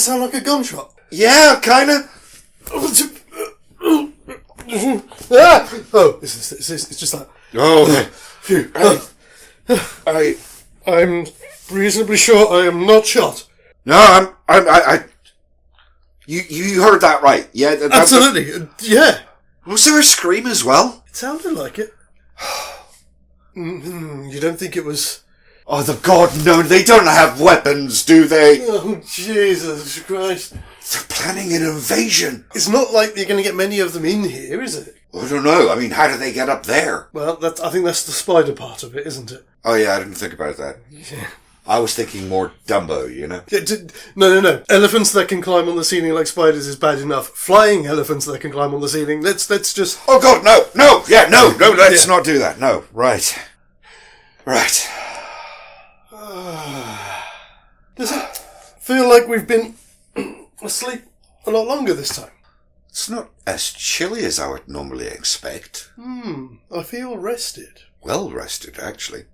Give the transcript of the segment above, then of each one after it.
sound like a gunshot? Yeah, kinda. Oh, it's just like... Oh, Phew. I'm reasonably sure I am not shot. no, You heard that right? Yeah, Absolutely, yeah. Was there a scream as well? It sounded like it. You don't think it was... Oh, the God, no! They don't have weapons, do they? Oh, Jesus Christ! They're planning an invasion. It's not like you're going to get many of them in here, is it? I don't know. I mean, how do they get up there? Well, I think that's the spider part of it, isn't it? Oh yeah, I didn't think about that. Yeah. I was thinking more Dumbo, you know? Yeah, no. Elephants that can climb on the ceiling like spiders is bad enough. Flying elephants that can climb on the ceiling, let's just... Oh God, no, let's not do that. No, right. Does it feel like we've been asleep a lot longer this time? It's not as chilly as I would normally expect. I feel rested. Well rested, actually.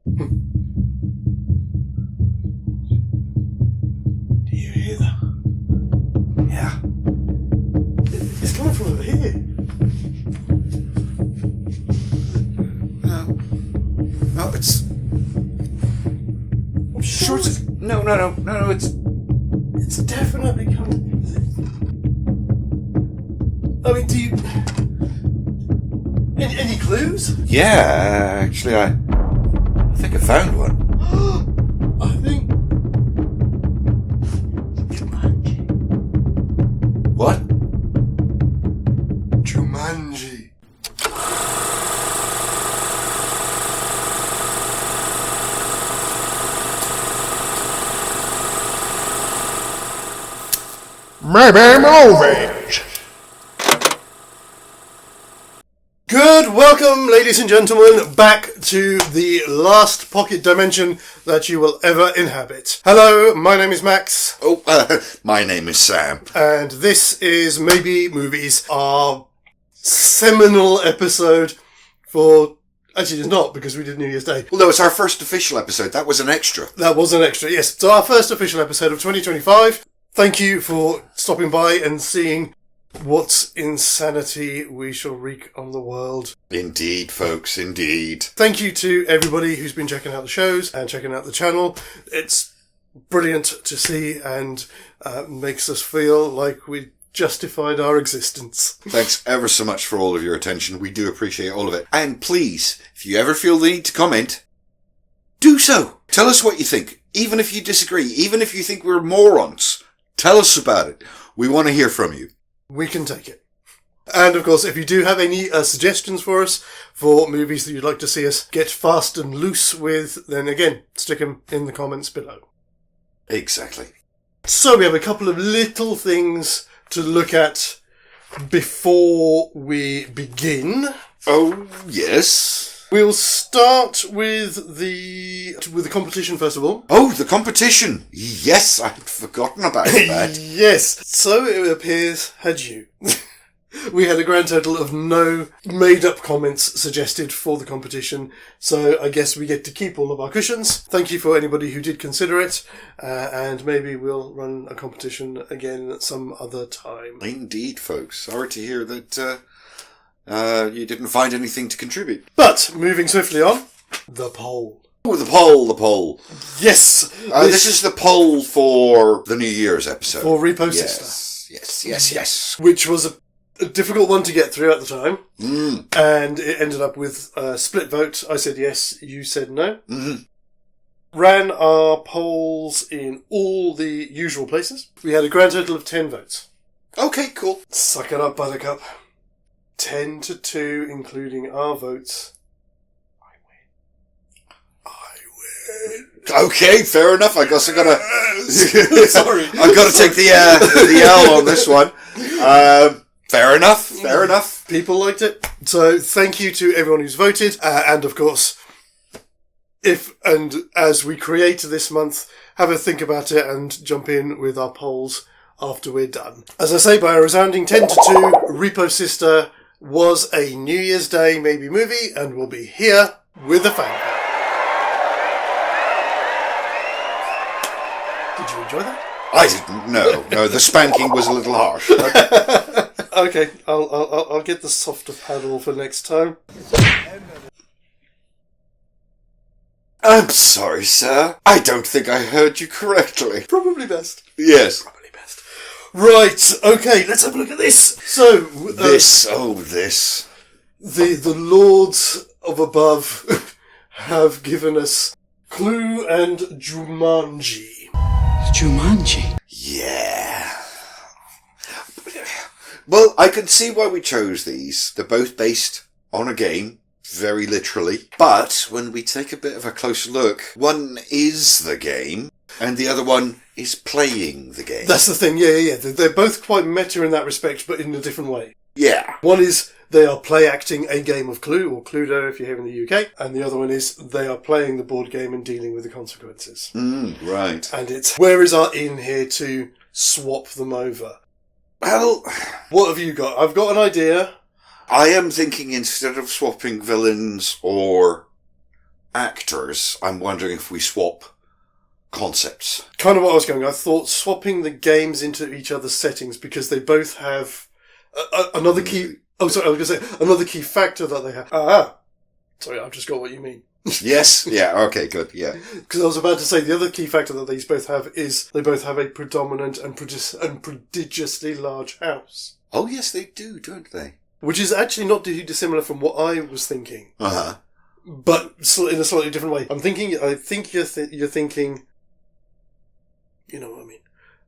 Do you hear that? Yeah. It's coming from over here. No, it's... I'm sure it's... No, it's... It's definitely coming. I mean, do you... Any clues? Yeah, actually, I think I found one. I think... Jumanji. What? Jumanji. Maybe movies. Good, welcome, ladies and gentlemen, back to the last pocket dimension that you will ever inhabit. Hello, my name is Max. Oh, my name is Sam. And this is Maybe Movies, our seminal episode for... Actually, it's not, because we did New Year's Day. Well, no, it's our first official episode. That was an extra. That was an extra, yes. So our first official episode of 2025. Thank you for stopping by and seeing what insanity we shall wreak on the world. Indeed, folks, indeed. Thank you to everybody who's been checking out the shows and checking out the channel. It's brilliant to see and makes us feel like we justified our existence. Thanks ever so much for all of your attention. We do appreciate all of it. And please, if you ever feel the need to comment, do so. Tell us what you think. Even if you disagree, even if you think we're morons, tell us about it. We want to hear from you. We can take it. And of course, if you do have any suggestions for us for movies that you'd like to see us get fast and loose with, then again, stick them in the comments below. Exactly. So we have a couple of little things to look at before we begin. Oh, yes. We'll start with the competition first of all. Oh, the competition. Yes, I'd forgotten about that. Yes. So it appears, had you. We had a grand total of no made-up comments suggested for the competition, so I guess we get to keep all of our cushions. Thank you for anybody who did consider it, and maybe we'll run a competition again at some other time. Indeed, folks. Sorry to hear that you didn't find anything to contribute. But, moving swiftly on, the poll. Oh, the poll. Yes! This is the poll for the New Year's episode. For Repo Sister. Yes. Which was a difficult one to get through at the time. And it ended up with a split vote. I said yes, you said no. Mm-hmm. Ran our polls in all the usual places. We had a grand total of 10 votes. Okay, cool. Suck it up, Buttercup. 10-2, including our votes. I win. Okay, fair enough. I guess I gotta... Sorry. I've got to take the L on this one. Fair enough. People liked it. So thank you to everyone who's voted. And of course, if and as we create this month, have a think about it and jump in with our polls after we're done. As I say, by a resounding 10-2, Repo Sister was a New Year's Day maybe movie and will be here with a fanfare. Did you enjoy that? I didn't. No, the spanking was a little harsh. Okay, I'll get the softer paddle for next time. I'm sorry, sir. I don't think I heard you correctly. Probably best. Yes. Probably best. Right, okay, let's have a look at this. So, This. The Lords of Above have given us Clue and Jumanji. Jumanji. Yeah. Well, I can see why we chose these. They're both based on a game, very literally. But when we take a bit of a closer look, one is the game, and the other one is playing the game. That's the thing, yeah. They're both quite meta in that respect, but in a different way. Yeah. One is they are play acting a game of Clue, or Cluedo if you're here in the UK, and the other one is they are playing the board game and dealing with the consequences. Right. And it's, where is our in here to swap them over? Well, What have you got? I've got an idea. I am thinking instead of swapping villains or actors, I'm wondering if we swap concepts. Kind of what I was going. I thought swapping the games into each other's settings because they both have another key. Oh, sorry, I was going to say another key factor that they have. Sorry, I've just got what you mean. Yes? Yeah, okay, good, yeah. Because I was about to say the other key factor that these both have is they both have a predominant and prodigiously large house. Oh, yes, they do, don't they? Which is actually not too dissimilar from what I was thinking. Uh-huh. But in a slightly different way. I think you're thinking, you know what I mean,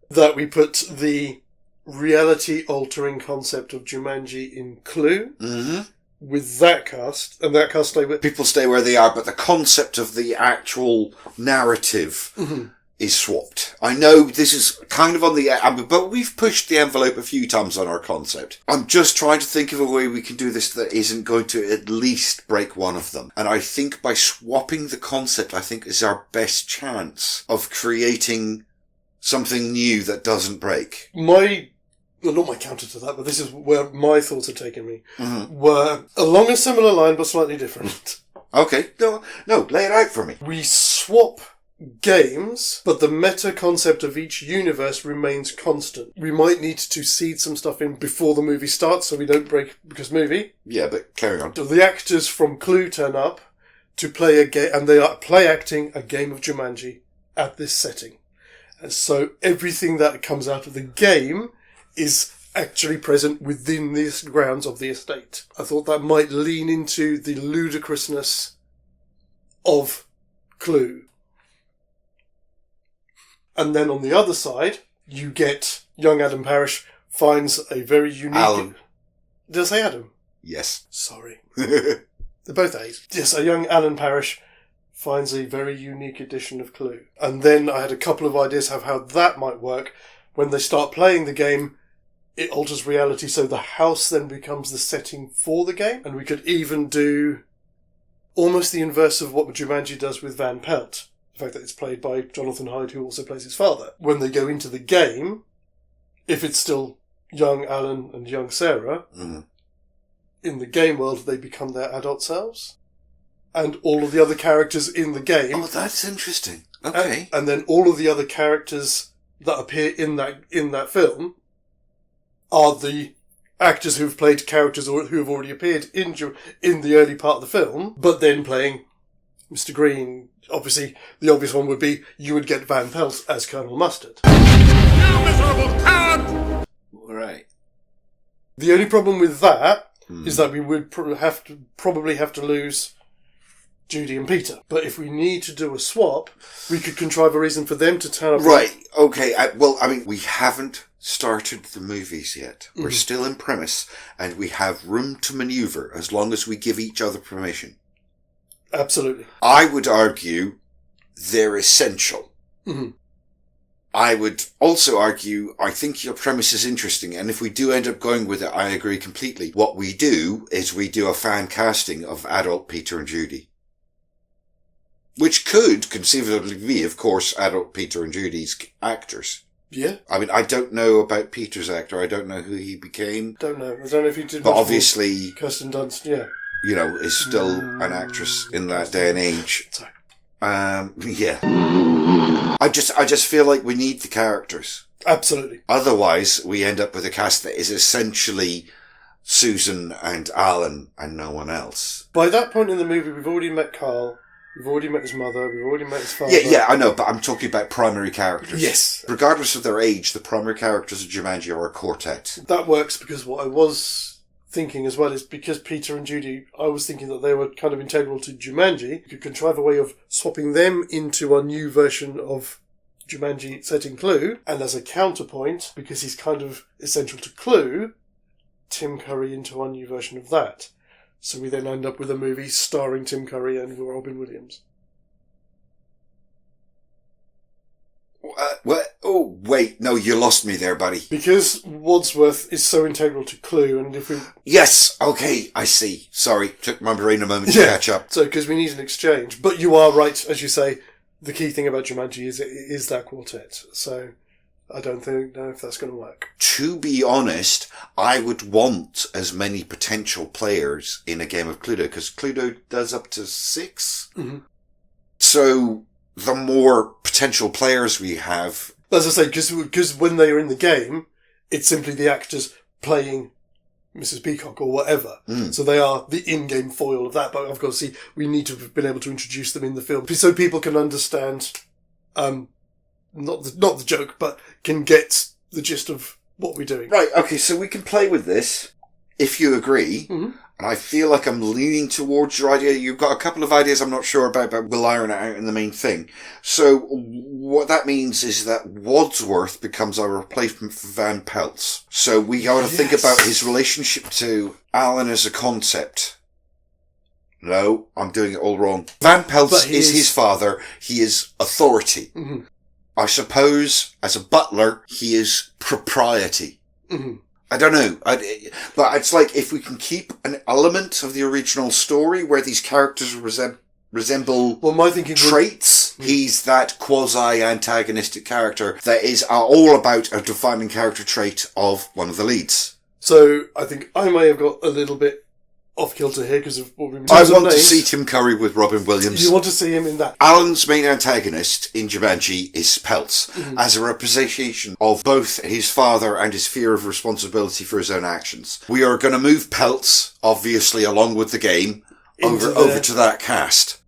that we put the reality-altering concept of Jumanji in Clue with that cast, and that cast stay with... People stay where they are, but the concept of the actual narrative is swapped. I know this is kind of on the... but we've pushed the envelope a few times on our concept. I'm just trying to think of a way we can do this that isn't going to at least break one of them. And I think by swapping the concept, I think is our best chance of creating something new that doesn't break. Not my counter to that, but this is where my thoughts have taken me, were along a similar line but slightly different. Okay, no, lay it out for me. We swap games, but the meta concept of each universe remains constant. We might need to seed some stuff in before the movie starts so we don't break, because movie. Yeah, but carry on. The actors from Clue turn up to play a game, and they are play acting a game of Jumanji at this setting. And so everything that comes out of the game is actually present within the grounds of the estate. I thought that might lean into the ludicrousness of Clue. And then on the other side, you get young Adam Parrish finds a very unique... Alan. Did I say Adam? Yes. Sorry. They're both A's. Yes, a young Alan Parrish finds a very unique edition of Clue. And then I had a couple of ideas of how that might work. When they start playing the game, it alters reality, so the house then becomes the setting for the game. And we could even do almost the inverse of what Jumanji does with Van Pelt. The fact that it's played by Jonathan Hyde, who also plays his father. When they go into the game, if it's still young Alan and young Sarah, in the game world, they become their adult selves. And all of the other characters in the game... Oh, that's interesting. Okay. And then all of the other characters that appear in that film are the actors who've played characters or who have already appeared in the early part of the film, but then playing Mr. Green. Obviously, the obvious one would be you would get Van Pelt as Colonel Mustard. You miserable coward! Right. The only problem with that is that we would probably have to lose Judy and Peter. But if we need to do a swap, we could contrive a reason for them to turn up. Right, okay. We haven't started the movies yet. We're still in premise, and we have room to manoeuvre as long as we give each other permission. Absolutely. I would argue they're essential. I would also argue, I think your premise is interesting, and if we do end up going with it, I agree completely. What we do is we do a fan casting of adult Peter and Judy. Which could conceivably be, of course, adult Peter and Judy's actors. Yeah. I mean, I don't know about Peter's actor. I don't know who he became. Don't know. I don't know if he did. But obviously, Kirsten Dunst, yeah. you know, is still an actress in that day and age. Sorry. Yeah. I just feel like we need the characters. Absolutely. Otherwise, we end up with a cast that is essentially Susan and Alan and no one else. By that point in the movie, we've already met Carl. We've already met his mother. We've already met his father. Yeah, I know, but I'm talking about primary characters. Yes. Regardless of their age, the primary characters of Jumanji are a quartet. That works because what I was thinking as well is because Peter and Judy, I was thinking that they were kind of integral to Jumanji. You could contrive a way of swapping them into our new version of Jumanji setting Clue, and as a counterpoint, because he's kind of essential to Clue, Tim Curry into our new version of that. So we then end up with a movie starring Tim Curry and Robin Williams. What? Oh, wait. No, you lost me there, buddy. Because Wadsworth is so integral to Clue, and if we... Yes, okay, I see. Sorry, took my brain a moment to catch up. So, because we need an exchange. But you are right, as you say, the key thing about Jumanji is that quartet. So... I don't know if that's going to work. To be honest, I would want as many potential players in a game of Cluedo, because Cluedo does up to 6. Mm-hmm. So, the more potential players we have... As I say, because when they are in the game, it's simply the actors playing Mrs. Peacock or whatever. Mm. So they are the in-game foil of that. But of course, we need to have been able to introduce them in the film so people can understand... Not the joke, but can get the gist of what we're doing. Right, okay, so we can play with this, if you agree. Mm-hmm. And I feel like I'm leaning towards your idea. You've got a couple of ideas I'm not sure about, but we'll iron it out in the main thing. So what that means is that Wadsworth becomes our replacement for Van Peltz. So we got to think about his relationship to Alan as a concept. No, I'm doing it all wrong. Van Peltz is his father. He is authority. Mm-hmm. I suppose, as a butler, he is propriety. Mm-hmm. I don't know. But it's like if we can keep an element of the original story where these characters resemble my thinking traits, he's that quasi-antagonistic character that is all about a defining character trait of one of the leads. So I think I may have got a little bit off kilter here because of what we've been I want to see Tim Curry with Robin Williams. You want to see him in that? Alan's main antagonist in Jumanji is Peltz, Mm-hmm. as a representation of both his father and his fear of responsibility for his own actions. We are going to move Peltz, obviously, along with the game, over to that cast.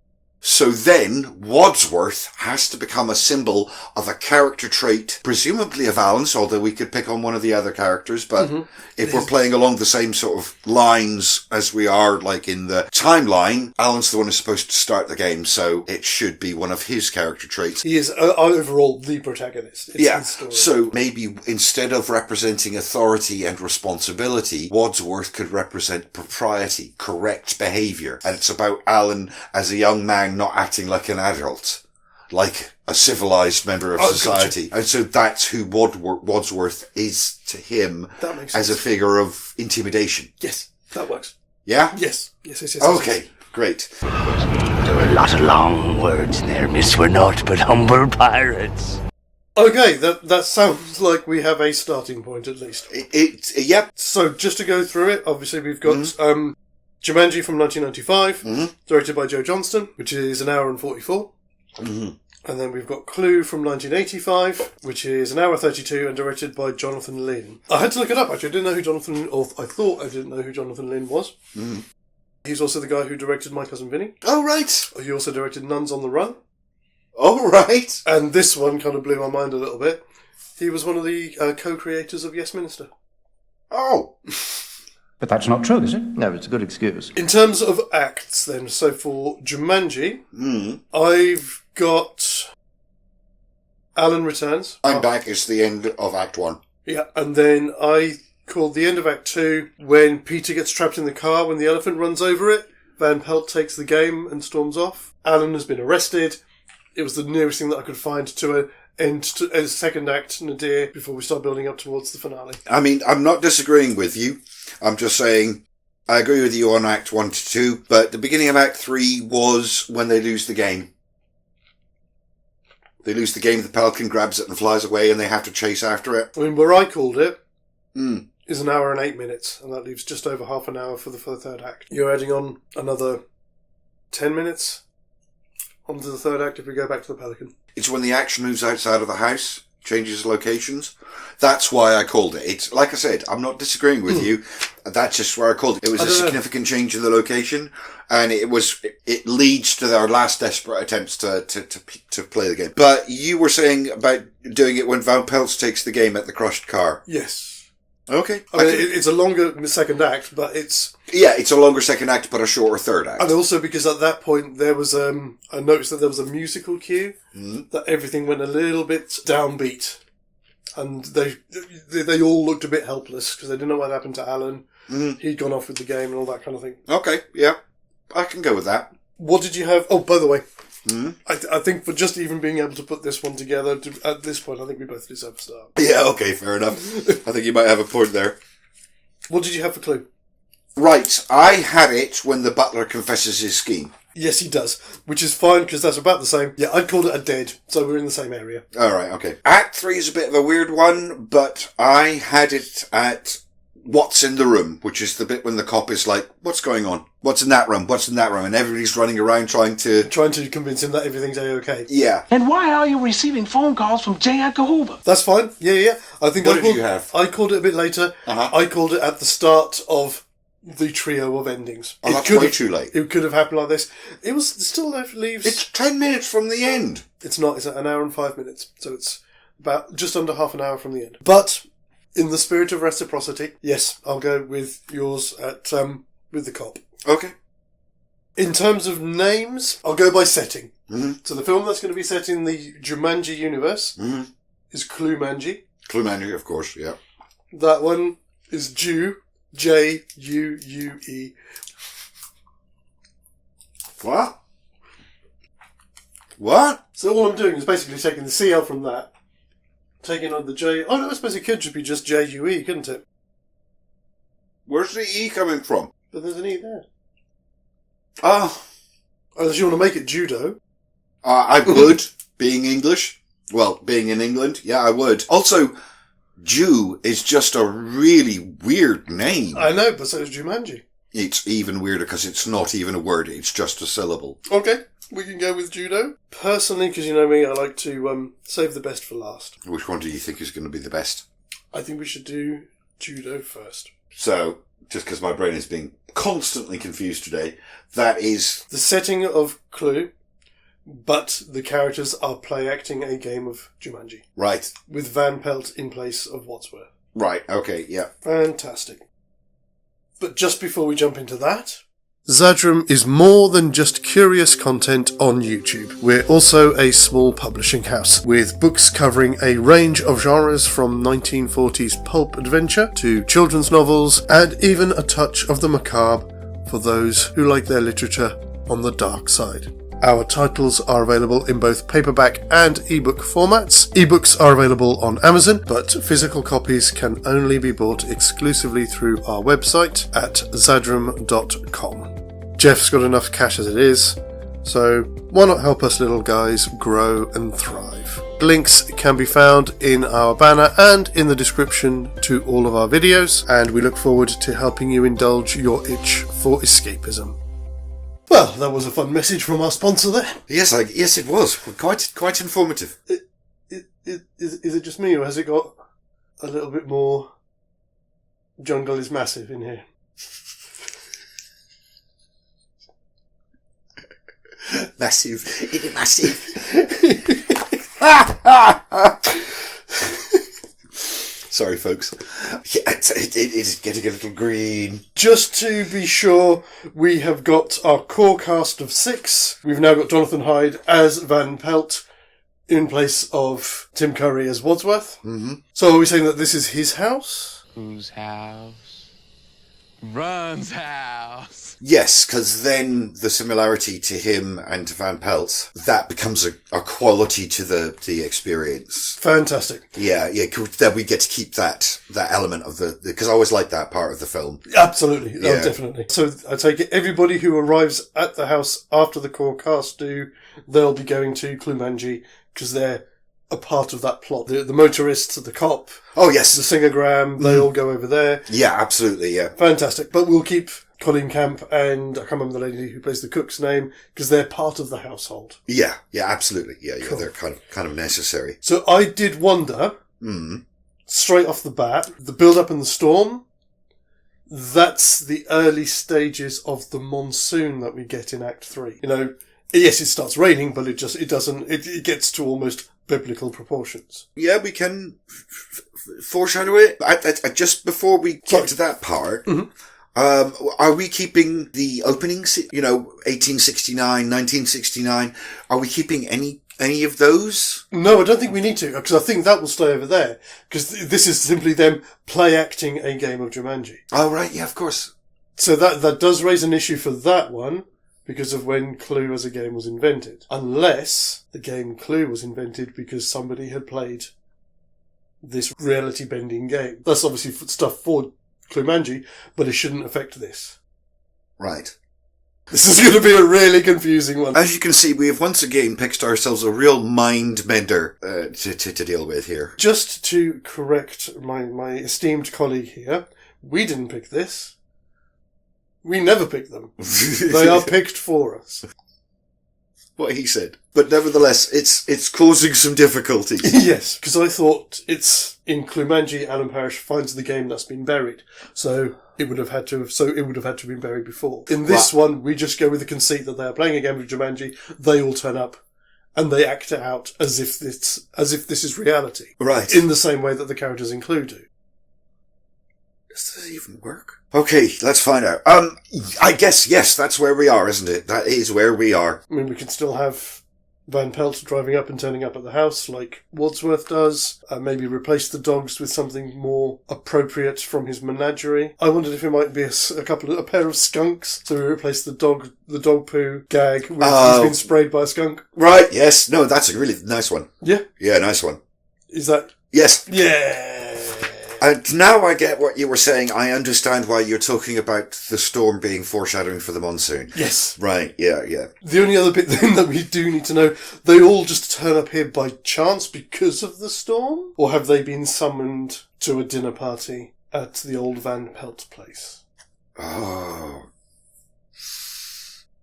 So then, Wadsworth has to become a symbol of a character trait, presumably of Alan's, although we could pick on one of the other characters, but if we're playing along the same sort of lines as we are, like in the timeline, Alan's the one who's supposed to start the game, so it should be one of his character traits. He is overall the protagonist. It's his story. So maybe instead of representing authority and responsibility, Wadsworth could represent propriety, correct behaviour, and it's about Alan as a young man not acting like an adult, like a civilised member of society. Gotcha. And so that's who Wadsworth is to him as a figure of intimidation. Yes, that works. Yeah? Yes. Okay, great. There are a lot of long words there, miss. We're naught but humble pirates. Okay, that sounds like we have a starting point at least. Yep. So just to go through it, obviously we've got Jumanji from 1995, directed by Joe Johnston, which is 1 hour and 44. Mm-hmm. And then we've got Clue from 1985, which is 1 hour 32 and directed by Jonathan Lynn. I had to look it up, actually. I thought I didn't know who Jonathan Lynn was. Mm. He's also the guy who directed My Cousin Vinny. Oh, right. He also directed Nuns on the Run. Oh, right. And this one kind of blew my mind a little bit. He was one of the co-creators of Yes Minister. Oh. But that's not true, is it? No, it's a good excuse. In terms of acts, then, so for Jumanji, I've got Alan Returns. I'm back as the end of Act 1. Yeah, and then I called the end of Act 2 when Peter gets trapped in the car when the elephant runs over it. Van Pelt takes the game and storms off. Alan has been arrested. It was the nearest thing that I could find to an end to a second act nadir before we start building up towards the finale. I mean, I'm not disagreeing with you. I'm just saying, I agree with you on Act 1 to 2, but the beginning of Act 3 was when they lose the game. They lose the game, the pelican grabs it and flies away, and they have to chase after it. I mean, where I called it is 1 hour and 8 minutes, and that leaves just over half an hour for the third act. You're adding on another 10 minutes onto the third act if we go back to the pelican. It's when the action moves outside of the house, changes locations. That's why I called it. It's like I said, I'm not disagreeing with you. That's just where I called it. It was a significant change in the location, and it leads to our last desperate attempts to play the game. But you were saying about doing it when Van Pelt takes the game at the crushed car. Yes. Okay. I mean, it's a longer second act, but it's... Yeah, it's a longer second act, but a shorter third act. And also because at that point there was, I noticed that there was a musical cue, that everything went a little bit downbeat. And they all looked a bit helpless because they didn't know what happened to Alan. He'd gone off with the game and all that kind of thing. Okay, yeah. I can go with that. What did you have? Oh, by the way, I think for just even being able to put this one together, at this point, I think we both deserve a start. Yeah, okay, fair enough. I think you might have a point there. What did you have for clue? Right, I had it when the butler confesses his scheme. Yes, he does, which is fine because that's about the same. Yeah, I'd called it a dead, so we're in the same area. Alright, okay. Act 3 is a bit of a weird one, but I had it at What's in the Room, which is the bit when the cop is like, what's going on? What's in that room? What's in that room? And everybody's running around trying to convince him that everything's A-okay. Yeah. And why are you receiving phone calls from J. Edgar Hoover? That's fine. Yeah. I think what did you have? I called it a bit later. I called it at the start of the trio of endings. Oh, that's way too late. It could have happened like this. It was still leaves... It's 10 minutes from the end. It's not. It's 1 hour and 5 minutes. So it's about just under half an hour from the end. But in the spirit of reciprocity, yes, I'll go with yours at with the cop. Okay. In terms of names, I'll go by setting. So the film that's going to be set in the Jumanji universe is Cluemanji. Cluemanji, of course, yeah. That one is Jew. Juue. What? What? So all I'm doing is basically taking the CL from that, taking on the J. Oh no, I suppose it could just be just JUE, couldn't it? Where's the E coming from? But there's an E there. Oh. Unless you want to make it judo. I would, being English. Well, being in England, yeah, I would. Also, Jew is just a really weird name. I know, but so is Jumanji. It's even weirder because it's not even a word, it's just a syllable. Okay, we can go with judo. Personally, because you know me, I like to save the best for last. Which one do you think is going to be the best? I think we should do judo first. So, just because my brain is being constantly confused today, that is... the setting of Clue, but the characters are play-acting a game of Jumanji. Right. With Van Pelt in place of Wadsworth. Right, okay, yeah. Fantastic. But just before we jump into that, Zadrum is more than just curious content on YouTube. We're also a small publishing house with books covering a range of genres from 1940s pulp adventure to children's novels and even a touch of the macabre for those who like their literature on the dark side. Our titles are available in both paperback and ebook formats. Ebooks are available on Amazon, but physical copies can only be bought exclusively through our website at zadrum.com. Jeff's got enough cash as it is, so why not help us little guys grow and thrive? Links can be found in our banner and in the description to all of our videos, and we look forward to helping you indulge your itch for escapism. Well, that was a fun message from our sponsor there. Yes, yes, it was. Quite informative. Is it just me, or has it got a little bit more jungle is massive in here? Massive. Is it massive? Sorry, folks. Yeah, it is getting a little green. Just to be sure, we have got our core cast of 6. We've now got Jonathan Hyde as Van Pelt in place of Tim Curry as Wadsworth. Mm-hmm. So are we saying that this is his house? Whose house? Run's house. Yes, because then the similarity to him and to Van Pelt, that becomes a quality to the experience. Fantastic. Yeah, then we get to keep that element of because I always like that part of the film. Absolutely, yeah. Oh, definitely. So I take it everybody who arrives at the house after the core cast they'll be going to Cluemanji because they're a part of that plot. The motorist, the cop, Oh, yes. the singergram, they all go over there. Yeah, absolutely, yeah. Fantastic. But we'll keep Colin Camp and I can't remember the lady who plays the cook's name because they're part of the household. Yeah, absolutely. Yeah, Cool. they're kind of necessary. So I did wonder, straight off the bat, the build-up and the storm, that's the early stages of the monsoon that we get in Act 3. You know, yes, it starts raining, but it gets to almost biblical proportions. Yeah, we can foreshadow it. Just before we get to that part, are we keeping the opening, 1869, 1969, are we keeping any of those? No, I don't think we need to, because I think that will stay over there, because this is simply them play-acting a game of Jumanji. Oh, right, yeah, of course. So that does raise an issue for that one, because of when Clue as a game was invented. Unless the game Clue was invented because somebody had played this reality-bending game. That's obviously stuff for Cluemanji, but it shouldn't affect this. Right. This is going to be a really confusing one. As you can see, we have once again picked ourselves a real mind bender to deal with here. Just to correct my esteemed colleague here, we didn't pick this. We never pick them. They are picked for us. What he said. But nevertheless, it's causing some difficulties. Yes, because I thought it's in Cluemanji, Alan Parrish finds the game that's been buried. So it would have had to have been buried before. In this one, we just go with the conceit that they are playing a game of Jumanji, they all turn up, and they act it out as if this is reality. Right. In the same way that the characters in Clue do. Does this even work? Okay, let's find out. I guess, yes, that's where we are, isn't it? That is where we are. I mean, we can still have Van Pelt driving up and turning up at the house like Wadsworth does. Maybe replace the dogs with something more appropriate from his menagerie. I wondered if it might be a pair of skunks. So we replace the dog poo gag with he's been sprayed by a skunk. Right, yes. No, that's a really nice one. Yeah. Yeah, nice one. Is that... Yes. Yeah. And now I get what you were saying. I understand why you're talking about the storm being foreshadowing for the monsoon. Yes. Right, yeah. The only other bit then that we do need to know, they all just turn up here by chance because of the storm? Or have they been summoned to a dinner party at the old Van Pelt place? Oh.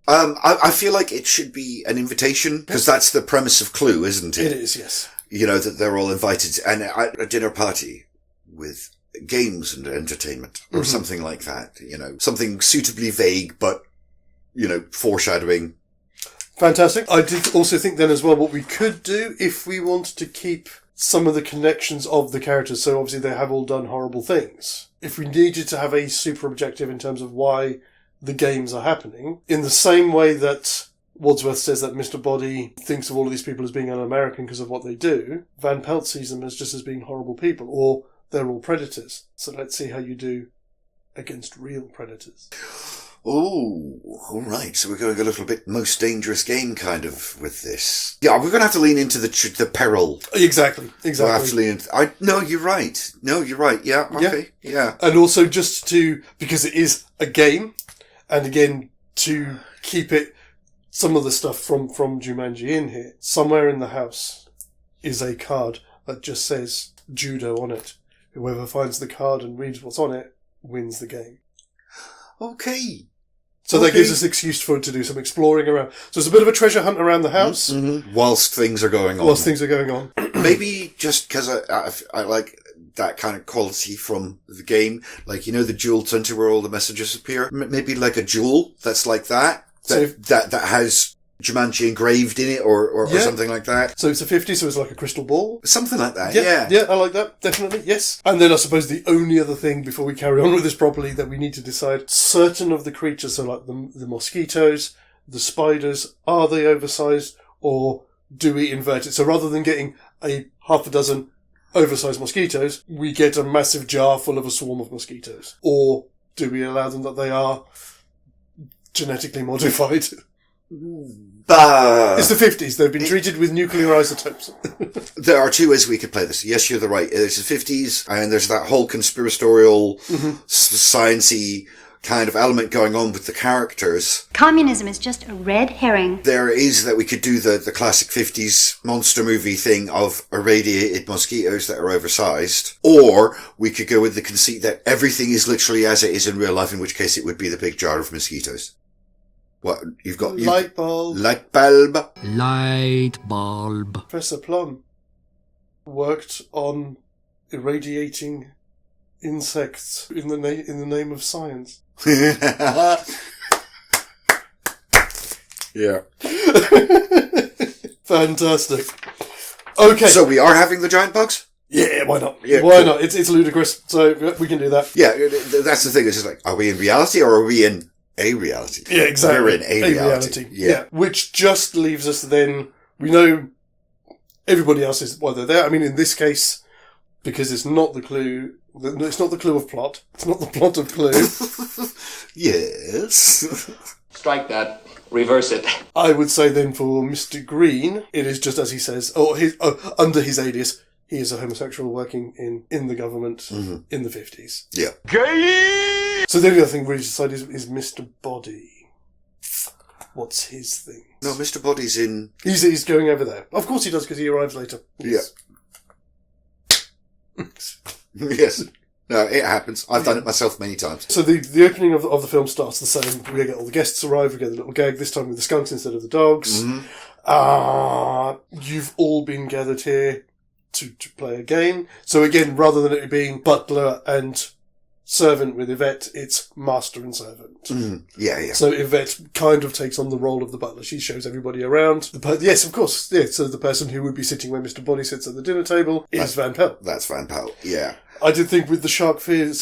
I feel like it should be an invitation, because that's the premise of Clue, isn't it? It is, yes. You know, that they're all invited, and at a dinner party with games and entertainment, or something like that, something suitably vague, but, foreshadowing. Fantastic. I did also think then as well what we could do if we want to keep some of the connections of the characters, so obviously they have all done horrible things. If we needed to have a super objective in terms of why the games are happening, in the same way that Wadsworth says that Mr. Body thinks of all of these people as being un-American because of what they do, Van Pelt sees them as just as being horrible people, or they're all predators. So let's see how you do against real predators. Oh, all right. So we're going a little bit most dangerous game kind of with this. Yeah, we're going to have to lean into the peril. Exactly. We'll have to lean into, no, you're right. Yeah, okay. Yeah. And also just because it is a game, and again, to keep some of the stuff from Jumanji in here, somewhere in the house is a card that just says judo on it. Whoever finds the card and reads what's on it wins the game. Okay. So that gives us an excuse for it to do some exploring around. So it's a bit of a treasure hunt around the house. Mm-hmm. Whilst things are going on. Maybe just because I like that kind of quality from the game. Like, the jewel center where all the messages appear. Maybe like a jewel that's like that. That has Jumanji engraved in it or something like that. So it's a 50, so it's like a crystal ball. Something like that, Yeah, I like that, definitely, yes. And then I suppose the only other thing before we carry on with this properly that we need to decide, certain of the creatures, so like the mosquitoes, the spiders, are they oversized or do we invert it? So rather than getting a half a dozen oversized mosquitoes, we get a massive jar full of a swarm of mosquitoes. Or do we allow them that they are genetically modified? It's the 50s. They've been treated with nuclear isotopes. There are two ways we could play this. Yes, you're right. There's the 50s, and there's that whole conspiratorial, sciencey kind of element going on with the characters. Communism is just a red herring. There is that we could do the classic 50s monster movie thing of irradiated mosquitoes that are oversized. Or we could go with the conceit that everything is literally as it is in real life, in which case it would be the big jar of mosquitoes. What, you've got... Light bulb. Light bulb. Light bulb. Professor Plum worked on irradiating insects in the name of science. Yeah. Fantastic. Okay. So we are having the giant bugs? Yeah, why not? Yeah, why cool. not? It's ludicrous, so we can do that. Yeah, that's the thing. It's just like, are we in reality or are we in a reality? Yeah, exactly. We're in a reality. Yeah. Which just leaves us then, we know everybody else is, well, they're there. I mean, in this case, because it's not the clue, it's not the clue of plot. It's not the plot of Clue. Yes. Strike that. Reverse it. I would say then for Mr. Green, it is just as he says, under his alias, he is a homosexual working in the government in the 50s. Yeah. Gay! So the only other thing we decide is Mr. Body. What's his thing? No, Mr. Body's in... He's going over there. Of course he does, because he arrives later. Yes. Yeah. Yes. No, it happens. I've done it myself many times. So the opening of the film starts the same. We get all the guests arrive, we get the little gag, this time with the skunks instead of the dogs. You've all been gathered here to play a game. So again, rather than it being butler and servant with Yvette, it's master and servant. Yeah. So Yvette kind of takes on the role of the butler. She shows everybody around. Yes, of course. Yeah, so the person who would be sitting where Mr. Body sits at the dinner table is Van Pelt. That's Van Pelt, yeah. I did think with the shark fin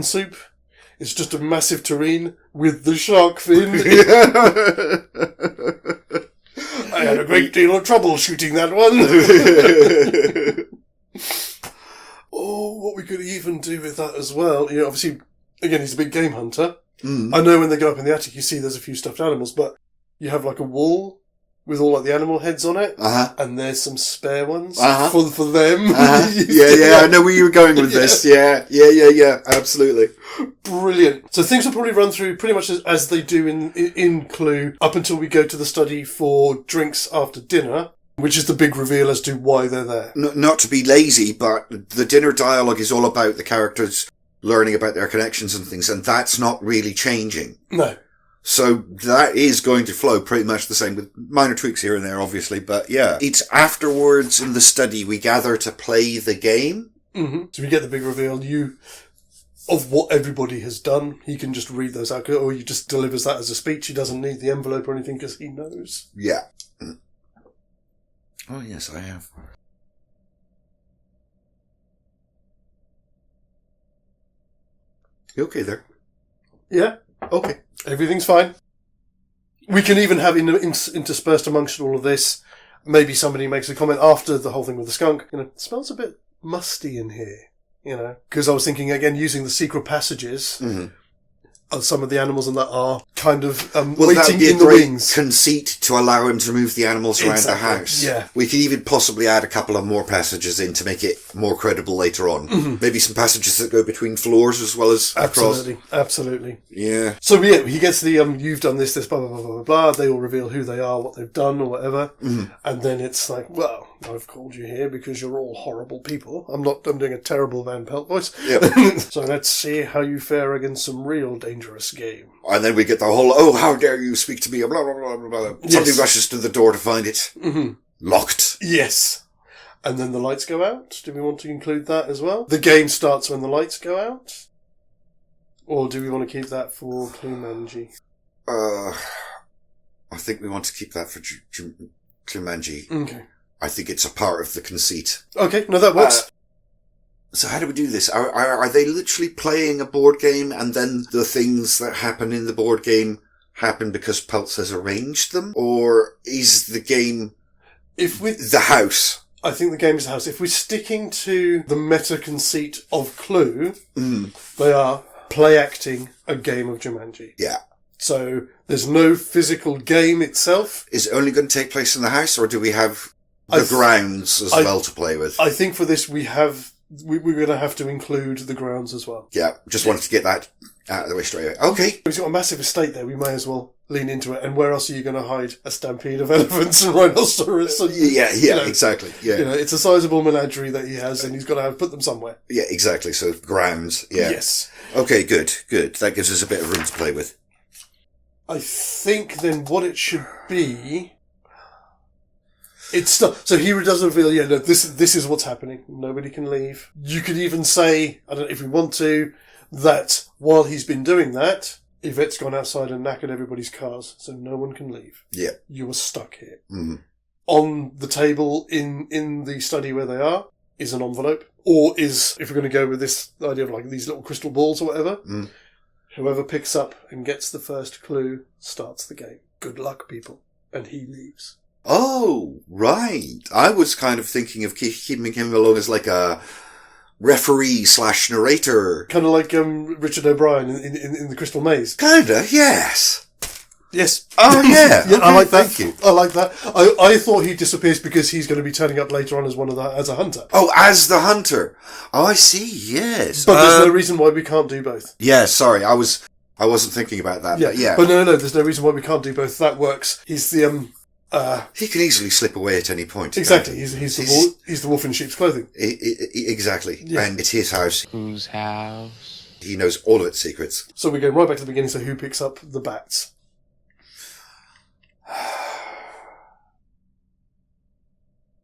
soup, it's just a massive tureen with the shark fin. I had a great deal of trouble shooting that one. What we could even do with that as well, obviously, again, he's a big game hunter. I know when they go up in the attic, you see there's a few stuffed animals, but you have like a wall with all like the animal heads on it, and there's some spare ones for them. Yeah, I know where you were going with this. Yeah, absolutely. Brilliant. So things will probably run through pretty much as they do in Clue, up until we go to the study for drinks after dinner, which is the big reveal as to why they're there. Not to be lazy, but the dinner dialogue is all about the characters learning about their connections and things, and that's not really changing. No. So that is going to flow pretty much the same, with minor tweaks here and there, obviously. But yeah, it's afterwards in the study we gather to play the game. So we get the big reveal of what everybody has done. He can just read those out, or he just delivers that as a speech. He doesn't need the envelope or anything because he knows. Yeah. Oh yes, I have. You okay there? Yeah. Okay. Everything's fine. We can even have interspersed amongst all of this, maybe somebody makes a comment after the whole thing with the skunk. It smells a bit musty in here, because I was thinking, again, using the secret passages of some of the animals and that are kind of waiting in the wings. Conceit to allow him to move the animals around the house. Yeah. We could even possibly add a couple of more passages in to make it more credible later on. Maybe some passages that go between floors as well as across. Absolutely. Yeah. So yeah, he gets the you've done this, blah, blah, blah, blah, blah. They all reveal who they are, what they've done or whatever. And then it's like, well, I've called you here because you're all horrible people. I'm doing a terrible Van Pelt voice. Yep. So let's see how you fare against some real dangerous game. And then we get the whole, how dare you speak to me, blah, blah, blah, blah, blah. Yes. Somebody rushes to the door to find it. Locked. Yes. And then the lights go out. Do we want to include that as well? The game starts when the lights go out? Or do we want to keep that for Jumanji? I think we want to keep that for Jumanji. Okay. I think it's a part of the conceit. Okay, no, that works. So how do we do this? Are they literally playing a board game and then the things that happen in the board game happen because Peltz has arranged them? Or is the game the house? I think the game is the house. If we're sticking to the meta conceit of Clue, they are play acting a game of Jumanji. Yeah. So there's no physical game itself. Is it only going to take place in the house, or do we have the grounds as well to play with? I think for this we have we're going to have to include the grounds as well. Yeah, just wanted to get that out of the way straight away. Okay. We've got a massive estate there. We may as well lean into it. And where else are you going to hide a stampede of elephants and rhinoceros? And, Exactly. Yeah. It's a sizable menagerie that he has, and he's got to put them somewhere. Yeah, exactly. So grounds. Yeah. Yes. Okay, good. That gives us a bit of room to play with. I think then what it should be... It's not, so he doesn't feel, this is what's happening. Nobody can leave. You could even say, I don't know if we want to, that while he's been doing that, Yvette's gone outside and knackered everybody's cars, so no one can leave. Yeah. You are stuck here. Mm-hmm. On the table in the study where they are is an envelope, or is, if we're going to go with this idea of like these little crystal balls or whatever, whoever picks up and gets the first clue starts the game. Good luck, people. And he leaves. Oh, right. I was kind of thinking of keeping him along as like a referee/narrator. Kind of like Richard O'Brien in The Crystal Maze. Kinda, yes. Yes. Oh, yeah. Yeah, I like that. Thank you. I like that. I thought he disappears because he's going to be turning up later on as a hunter. Oh, as the hunter. Oh, I see, yes. But there's no reason why we can't do both. Yeah, sorry, I wasn't thinking about that, but yeah. But no, there's no reason why we can't do both. That works. He's the, he can easily slip away at any point. Exactly. He's the wolf in sheep's clothing. Exactly. Yeah. And it's his house. Whose house? He knows all of its secrets. So we go right back to the beginning. So who picks up the bats?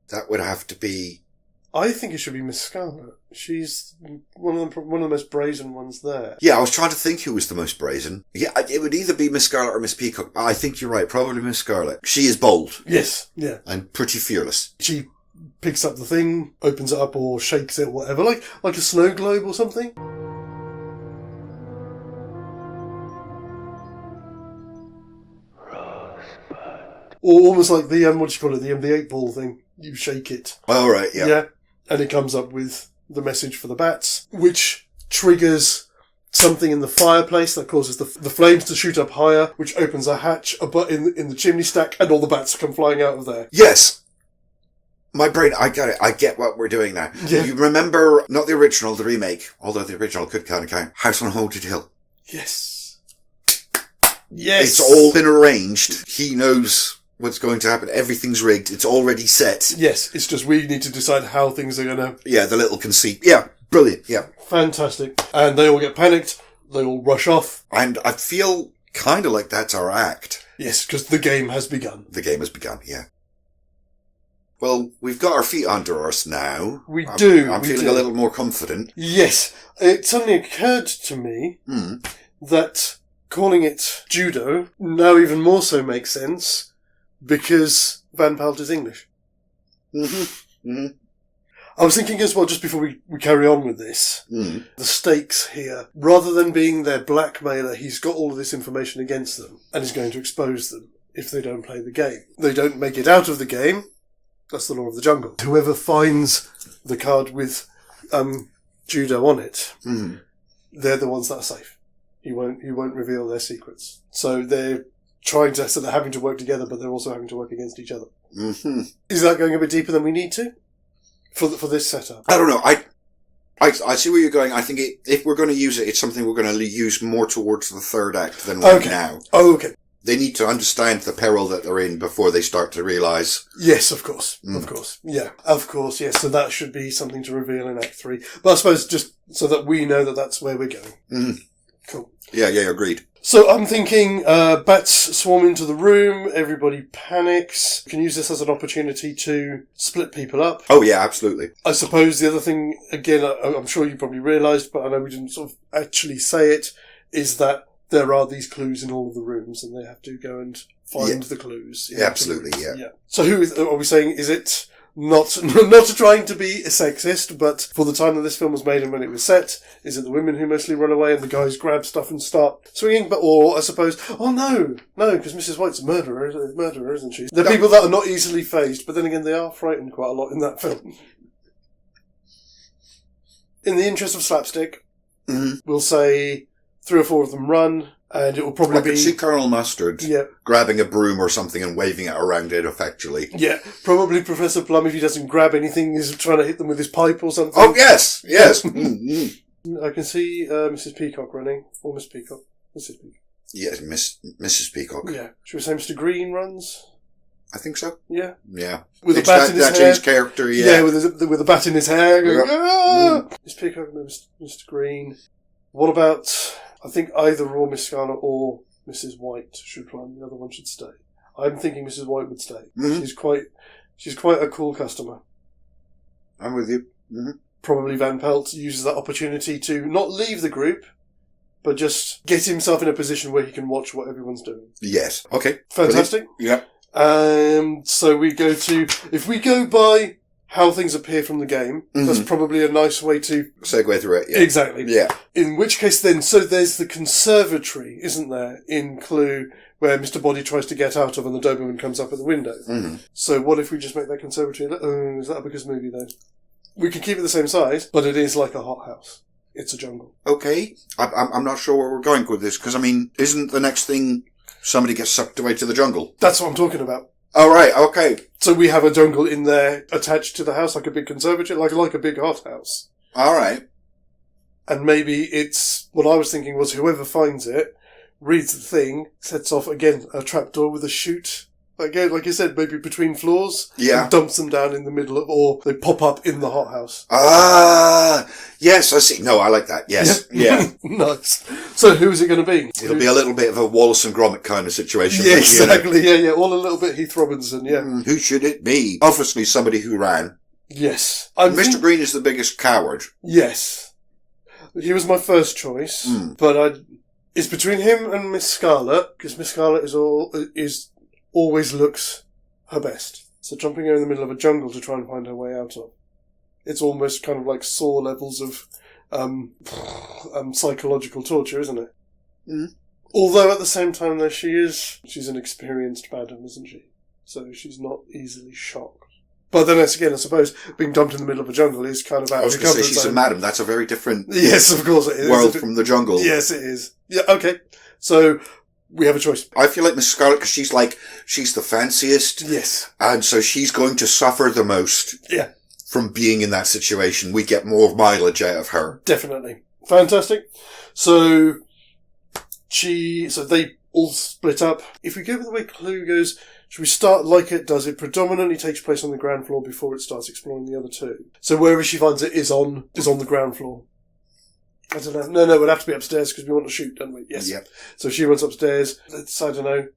That would have to be... I think it should be Miss Scarlet. She's one of the most brazen ones there. Yeah, I was trying to think who was the most brazen. Yeah, it would either be Miss Scarlet or Miss Peacock. I think you're right, probably Miss Scarlet. She is bold. Yes, yeah. And pretty fearless. She picks up the thing, opens it up or shakes it, whatever, like a snow globe or something. Or almost like the, what do you call it, the 8-ball thing. You shake it. Oh, right, yeah. Yeah. And it comes up with the message for the bats, which triggers something in the fireplace that causes the flames to shoot up higher, which opens a hatch in the chimney stack, and all the bats come flying out of there. Yes! My brain, I get it. I get what we're doing now. Yeah. You remember, not the original, the remake, although the original could kind of count, House on Haunted Hill. Yes. Yes! It's all been arranged. He knows what's going to happen. Everything's rigged. It's already set. Yes, it's just we need to decide how things are going to... Yeah, the little conceit. Yeah, brilliant, yeah. Fantastic. And they all get panicked. They all rush off. And I feel kind of like that's our act. Yes, because the game has begun. The game has begun, yeah. Well, we've got our feet under us now. I'm feeling a little more confident. Yes. It suddenly occurred to me that calling it judo now even more so makes sense because Van Pelt is English. Mm-hmm. Mm-hmm. I was thinking as well, just before we carry on with this, the stakes here, rather than being their blackmailer, he's got all of this information against them and is going to expose them if they don't play the game. They don't make it out of the game. That's the law of the jungle. Whoever finds the card with judo on it, they're the ones that are safe. He won't reveal their secrets. So they're so they're having to work together, but they're also having to work against each other. Mm-hmm. Is that going a bit deeper than we need to for this setup? I don't know. I see where you're going. I think if we're going to use it, it's something we're going to use more towards the third act than right now. Oh, okay. They need to understand the peril that they're in before they start to realise. Yes, of course. Of course. Yeah, of course, yes. So that should be something to reveal in Act 3. But I suppose just so that we know that that's where we're going. Mm. Cool. Yeah, agreed. So I'm thinking bats swarm into the room, everybody panics. We can use this as an opportunity to split people up. Oh yeah, absolutely. I suppose the other thing, again, I'm sure you probably realised, but I know we didn't sort of actually say it, is that there are these clues in all of the rooms and they have to go and find the clues. Yeah, absolutely, yeah. So are we saying, is it not trying to be sexist, but for the time that this film was made and when it was set, is it the women who mostly run away and the guys grab stuff and start swinging? Or I suppose, no, because Mrs. White's a murderer, isn't she? They're people that are not easily fazed, but then again, they are frightened quite a lot in that film. In the interest of slapstick, we'll say 3 or 4 of them run, And it will probably I can see Colonel Mustard grabbing a broom or something and waving it around ineffectually. Yeah, probably Professor Plum, if he doesn't grab anything, is trying to hit them with his pipe or something. Oh, yes! I can see Mrs. Peacock running. Or Miss Peacock. Mrs. Peacock. Yes, Mrs. Peacock. Yeah. Should we say Mr. Green runs? I think so. Yeah. Yeah. With a bat in his hair. James character, yeah. Yeah, with a bat in his hair. Going, ah! Miss Peacock and Mr. Green. What about... I think either Raw Miss Scarlet or Mrs. White should run. The other one should stay. I'm thinking Mrs. White would stay. Mm-hmm. She's quite a cool customer. I'm with you. Mm-hmm. Probably Van Pelt uses that opportunity to not leave the group, but just get himself in a position where he can watch what everyone's doing. Yes. Okay. Fantastic. Brilliant. Yeah. So we go to... If we go by how things appear from the game, that's probably a nice way to... segue through it, yeah. Exactly. Yeah. In which case then, so there's the conservatory, isn't there, in Clue, where Mr. Body tries to get out of and the Doberman comes up at the window. Mm-hmm. So what if we just make that conservatory... is that a Because movie, though? We can keep it the same size, but it is like a hothouse. It's a jungle. Okay. I'm not sure where we're going with this, because, I mean, isn't the next thing somebody gets sucked away to the jungle? That's what I'm talking about. Oh, right, okay. So we have a jungle in there attached to the house, like a big conservatory, like a big hothouse. All right. And maybe it's... What I was thinking was whoever finds it, reads the thing, sets off, again, a trapdoor with a chute. Again, like you said, maybe between floors. Yeah. And dumps them down in the middle of... Or they pop up in the hothouse. Ah, yes, I see. No, I like that. Yes. Yeah. Nice. So who is it going to be? It'll be a little bit of a Wallace and Gromit kind of situation. Yeah, exactly. Yeah. All a little bit Heath Robinson, yeah. Who should it be? Obviously somebody who ran. Yes. Mr. Green is the biggest coward. Yes. He was my first choice, but it's between him and Miss Scarlet, because Miss Scarlet always looks her best. So jumping her in the middle of a jungle to try and find her way out of. It's almost kind of like Saw levels of psychological torture, isn't it? Mm. Although at the same time, though, she's an experienced madam, isn't she? So she's not easily shocked. But then, again, I suppose being dumped in the middle of a jungle is kind of out of the comfort zone. I was going to say she's a madam. That's a very different yes, of course it is. World from the jungle. Yes, it is. Yeah, okay. So we have a choice. I feel like Miss Scarlet, because she's the fanciest. Yes. And so she's going to suffer the most. Yeah. From being in that situation. We get more mileage out of her. Definitely. Fantastic. So they all split up. If we go with the way Clue goes, should we start like it does? It predominantly takes place on the ground floor before it starts exploring the other two. So wherever she finds it is on the ground floor. I don't know. No, it would have to be upstairs because we want to shoot, don't we? Yes. Yep. So she runs upstairs. I don't know.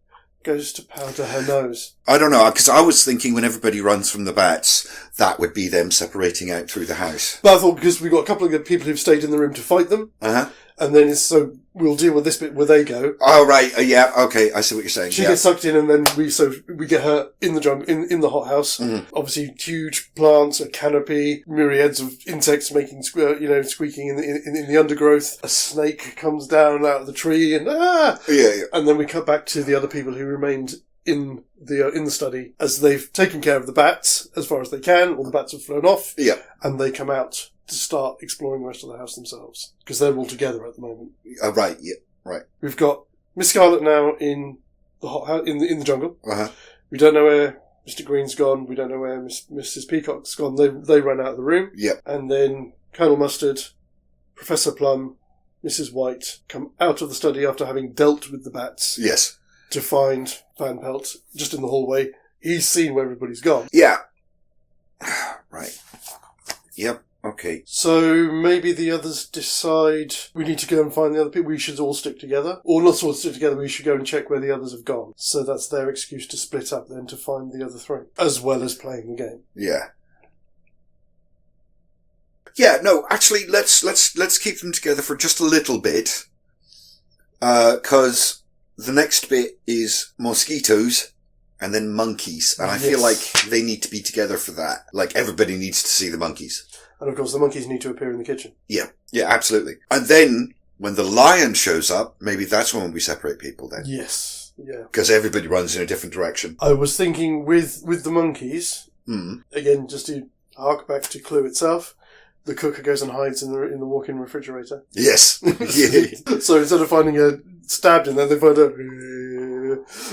Goes to powder her nose. I don't know, because I was thinking when everybody runs from the bats, that would be them separating out through the house. But I thought because we've got a couple of people who've stayed in the room to fight them. Uh-huh. And then so we'll deal with this bit where they go. Oh, right. Yeah. Okay. I see what you're saying. She gets sucked in and then we get her in the jungle, in the hothouse. Mm-hmm. Obviously huge plants, a canopy, myriads of insects making, squeaking in the undergrowth. A snake comes down out of the tree and Yeah. And then we cut back to the other people who remained in the study as they've taken care of the bats as far as they can. All the bats have flown off. Yeah. And they come out to start exploring the rest of the house themselves because they're all together at the moment. Right. Yeah. Right. We've got Miss Scarlet now in the hot house, in the jungle. Uh-huh. We don't know where Mr. Green's gone. We don't know where Mrs. Peacock's gone. They run out of the room. Yep. And then Colonel Mustard, Professor Plum, Mrs. White come out of the study after having dealt with the bats. Yes. To find Van Pelt just in the hallway. He's seen where everybody's gone. Yeah. Right. Yep. Okay. So maybe the others decide we need to go and find the other people. We should all stick together. Or not all stick together, we should go and check where the others have gone. So that's their excuse to split up then to find the other three. As well as playing the game. Yeah. Yeah, no, actually, let's keep them together for just a little bit. 'Cause the next bit is mosquitoes and then monkeys. And I feel like they need to be together for that. Like, everybody needs to see the monkeys. And of course, the monkeys need to appear in the kitchen. Yeah, absolutely. And then, when the lion shows up, maybe that's when we separate people then. Yes, yeah. Because everybody runs in a different direction. I was thinking with the monkeys, again, just to hark back to Clue itself, the cooker goes and hides in the walk-in refrigerator. Yes. Yeah. So instead of finding her stabbed in there, they find her.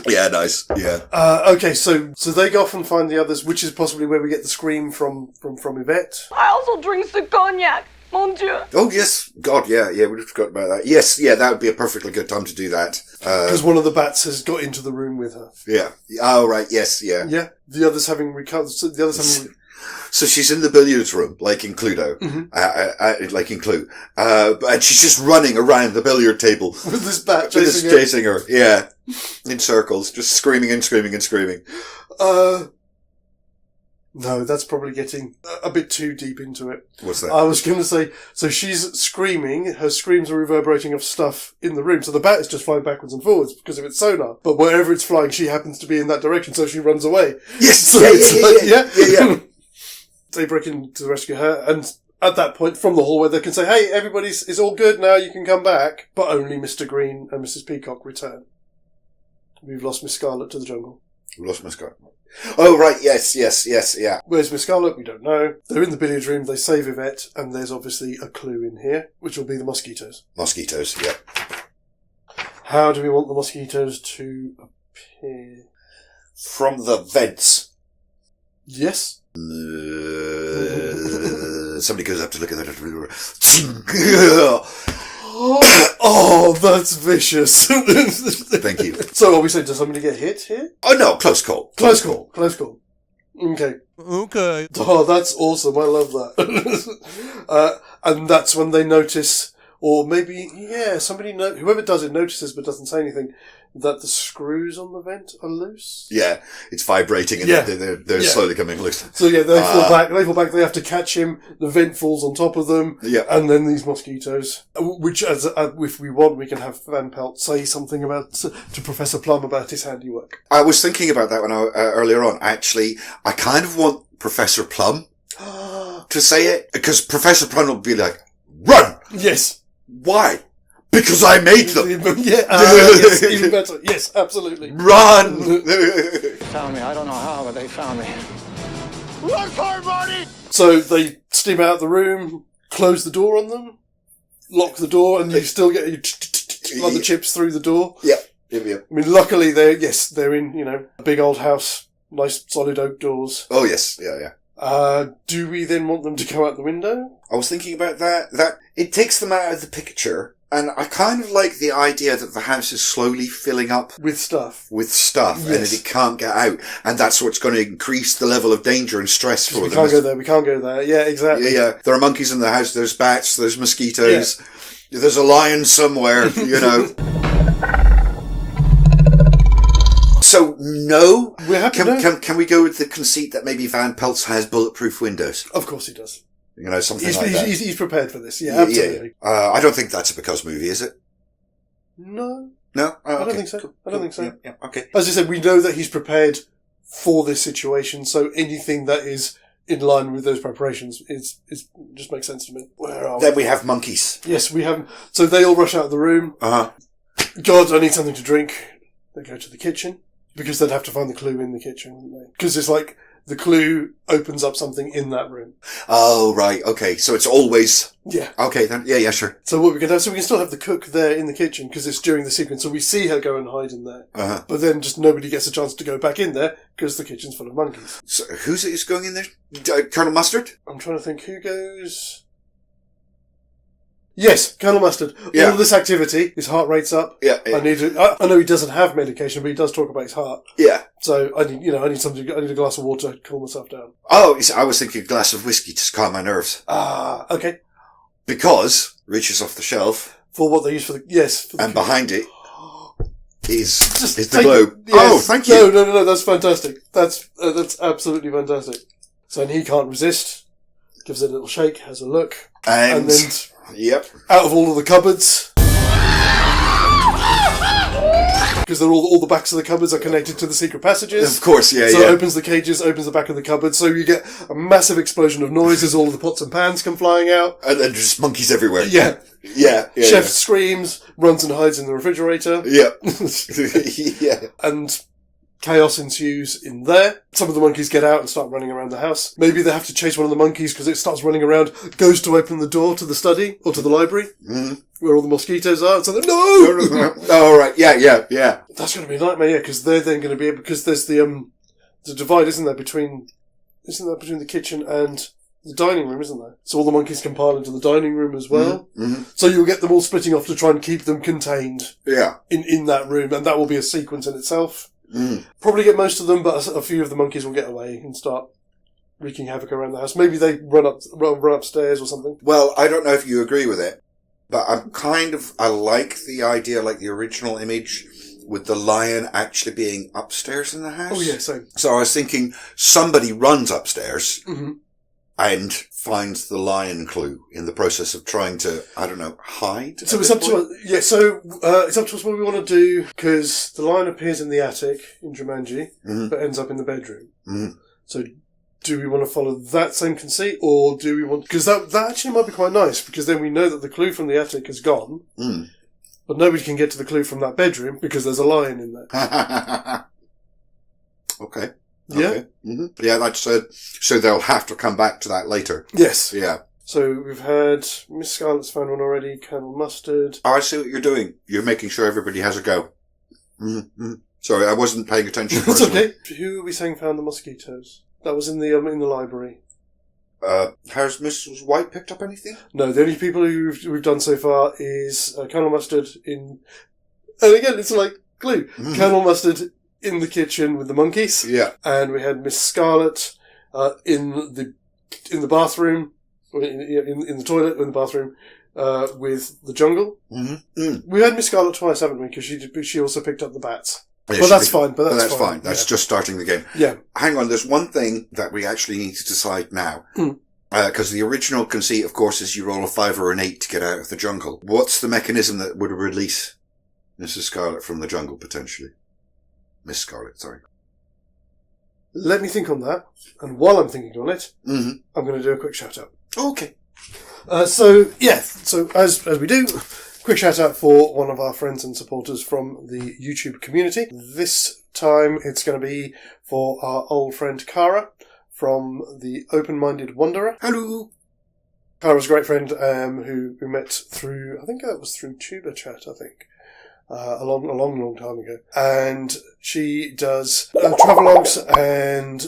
Yeah, nice. Yeah. Okay, so they go off and find the others, which is possibly where we get the scream from Yvette. I also drink the cognac, mon Dieu. Oh, yes. God, yeah, we forgot about that. Yes, yeah, that would be a perfectly good time to do that. Because one of the bats has got into the room with her. Yeah. Oh, right, yes, yeah. Yeah, the others having recovered. So she's in the billiards room, like in Cluedo, like in Clue. And she's just running around the billiard table. With this bat chasing her. Yeah. In circles, just screaming and screaming and screaming. No, that's probably getting a bit too deep into it. What's that? I was going to say, so she's screaming, her screams are reverberating off stuff in the room, so the bat is just flying backwards and forwards because of its sonar. But wherever it's flying, she happens to be in that direction, so she runs away. Yes! So yeah. They break in to rescue her, and at that point, from the hallway, they can say, hey, it's all good now, you can come back. But only Mr. Green and Mrs. Peacock return. We've lost Miss Scarlet to the jungle. We've lost Miss Scarlet. Oh, right, yes, yeah. Where's Miss Scarlet? We don't know. They're in the billiards room, they save Yvette, and there's obviously a clue in here, which will be the mosquitoes. Mosquitoes, yeah. How do we want the mosquitoes to appear? From the vents. Yes. Somebody goes up to look at that. Oh, that's vicious. Thank you. So are we saying, does somebody get hit here? Oh, no, close call. Close call. Okay. Oh, that's awesome. I love that. And that's when they notice, or maybe, whoever does it notices but doesn't say anything, that the screws on the vent are loose. Yeah, it's vibrating and they're slowly coming loose. So yeah, they fall back, they have to catch him, the vent falls on top of them, and then these mosquitoes, which if we want, we can have Van Pelt say something to Professor Plum about his handiwork. I was thinking about that when earlier on. Actually, I kind of want Professor Plum to say it, because Professor Plum will be like, run! Yes. Why? Because I made them. Yes, even better. Yes, absolutely. Run! Found me. I don't know how, but they found me. Run for it, Marty! So they steam out the room, close the door on them, lock the door, and you still get the chips through the door. Yeah. I mean, luckily they're in, a big old house, nice solid oak doors. Oh yes, yeah. Do we then want them to go out the window? I was thinking about that. That it takes them out of the picture. And I kind of like the idea that the house is slowly filling up with stuff, yes. And that it can't get out. And that's what's going to increase the level of danger and stress for them. We can't go there. Yeah, exactly. Yeah. There are monkeys in the house, there's bats, there's mosquitoes, there's a lion somewhere, So, no. We're happy can we go with the conceit that maybe Van Peltz has bulletproof windows? Of course he does. Something like that. He's prepared for this. Yeah, absolutely. Yeah. I don't think that's a because movie, is it? No. No? Oh, I don't think so. Cool. I don't think so. Yeah, okay. As I said, we know that he's prepared for this situation, so anything that is in line with those preparations is just makes sense to me. Where are we? Then we have monkeys. Yes, we have. So they all rush out of the room. Uh-huh. God, I need something to drink. They go to the kitchen, because they'd have to find the clue in the kitchen, wouldn't they? Because it's like, the clue opens up something in that room. Oh, right. Okay. So it's always... Yeah. Okay, then. Yeah, sure. So what we can have, we can still have the cook there in the kitchen, because it's during the sequence, so we see her go and hide in there. Uh-huh. But then just nobody gets a chance to go back in there, because the kitchen's full of monkeys. So who's going in there? Colonel Mustard? I'm trying to think who goes... Yes, Colonel Mustard. Yeah. All of this activity, his heart rate's up. Yeah. I know he doesn't have medication, but he does talk about his heart. Yeah. So I need a glass of water to cool myself down. Oh, I was thinking a glass of whiskey to calm my nerves. Ah, okay. Because reaches off the shelf. For what they use for the and behind it is the take globe. Yes. Oh, thank you. No, that's fantastic. That's absolutely fantastic. So and he can't resist. Gives it a little shake, has a look, and then yep, out of all of the cupboards. Because all the backs of the cupboards are connected to the secret passages. Of course, yeah. So it opens the cages, opens the back of the cupboard, so you get a massive explosion of noise as all of the pots and pans come flying out. And then just monkeys everywhere. Yeah. Chef screams, runs and hides in the refrigerator. Yeah. Yeah. And chaos ensues in there. Some of the monkeys get out and start running around the house. Maybe they have to chase one of the monkeys because it starts running around, goes to open the door to the study or to the library where all the mosquitoes are. So they're, no! Oh, right. Yeah. That's going to be a nightmare, yeah, because they're then going to be able, because there's the divide, isn't there, between the kitchen and the dining room, isn't there? So all the monkeys can pile into the dining room as well. So you'll get them all splitting off to try and keep them contained in that room, and that will be a sequence in itself. Probably get most of them, but a few of the monkeys will get away and start wreaking havoc around the house. Maybe they run upstairs or something. Well, I don't know if you agree with it, but I like the idea, like the original image, with the lion actually being upstairs in the house. Oh yeah, same. So I was thinking somebody runs upstairs and finds the lion clue in the process of trying to, I don't know, hide. So it's up to us. Yeah, so it's up to us what we want to do, because the lion appears in the attic in Jumanji, but ends up in the bedroom. So do we want to follow that same conceit, or do we want... Because that actually might be quite nice, because then we know that the clue from the attic is gone, but nobody can get to the clue from that bedroom because there's a lion in there. Okay. Yeah? Yeah, that's so they'll have to come back to that later. Yes. Yeah. So we've had Miss Scarlet's found one already, Colonel Mustard. Oh, I see what you're doing. You're making sure everybody has a go. Sorry, I wasn't paying attention. That's okay. Who are we saying found the mosquitoes? That was in the library. Has Mrs. White picked up anything? No, the only people we've done so far is Colonel Mustard in... And again, it's like glue. Colonel Mustard in the kitchen with the monkeys. Yeah. And we had Miss Scarlet in the bathroom, in the toilet, in the bathroom, with the jungle. We had Miss Scarlet twice, haven't we? Because she also picked up the bats. Yeah, but that's fine. But that's fine. That's just starting the game. Yeah. Hang on, there's one thing that we actually need to decide now. Because the original conceit, of course, is you roll a 5 or an 8 to get out of the jungle. What's the mechanism that would release Mrs. Scarlet from the jungle, potentially? Miss Scarlet, sorry. Let me think on that. And while I'm thinking on it, I'm going to do a quick shout out. Okay. So as we do, quick shout out for one of our friends and supporters from the YouTube community. This time it's going to be for our old friend Cara from the Open-Minded Wanderer. Hello. Cara's a great friend who we met through, I think that was through Tuber Chat, a long time ago. And she does travelogues and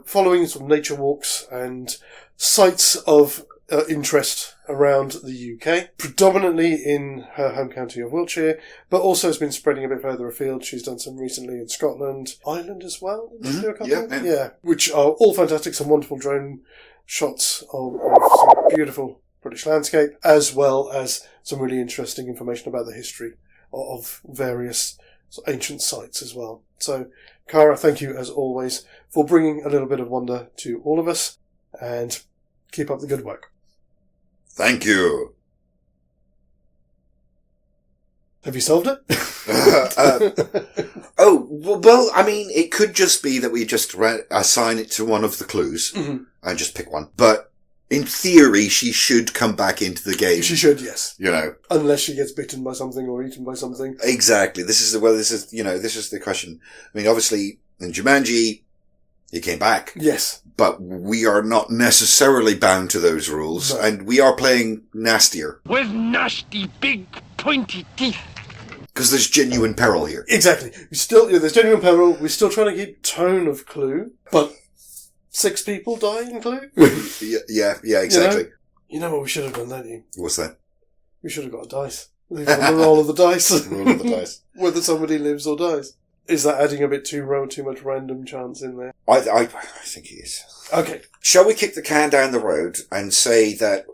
following nature walks and sites of interest around the UK, predominantly in her home county of Wiltshire, but also has been spreading a bit further afield. She's done some recently in Scotland, Ireland as well. Do a couple? Yeah, which are all fantastic. Some wonderful drone shots of some beautiful British landscape, as well as some really interesting information about the history of various ancient sites as well. So, Cara, thank you as always for bringing a little bit of wonder to all of us, and keep up the good work. Thank you. Have you solved it? Well, I mean, it could just be that we just assign it to one of the clues and just pick one. But in theory, she should come back into the game. She should, yes. You know, unless she gets bitten by something or eaten by something. Exactly. This is the question. I mean, obviously, in Jumanji, he came back. Yes. But we are not necessarily bound to those rules, and we are playing nastier. With nasty, big, pointy teeth. Because there's genuine peril here. Exactly. There's genuine peril. We're still trying to keep tone of Clue, but 6 people die in Clue? yeah, exactly. You know what we should have done, don't you? What's that? We should have got a dice. Leave it on the roll of the dice. Roll of the dice. Whether somebody lives or dies. Is that adding a bit too much random chance in there? I think it is. Okay. Shall we kick the can down the road and say that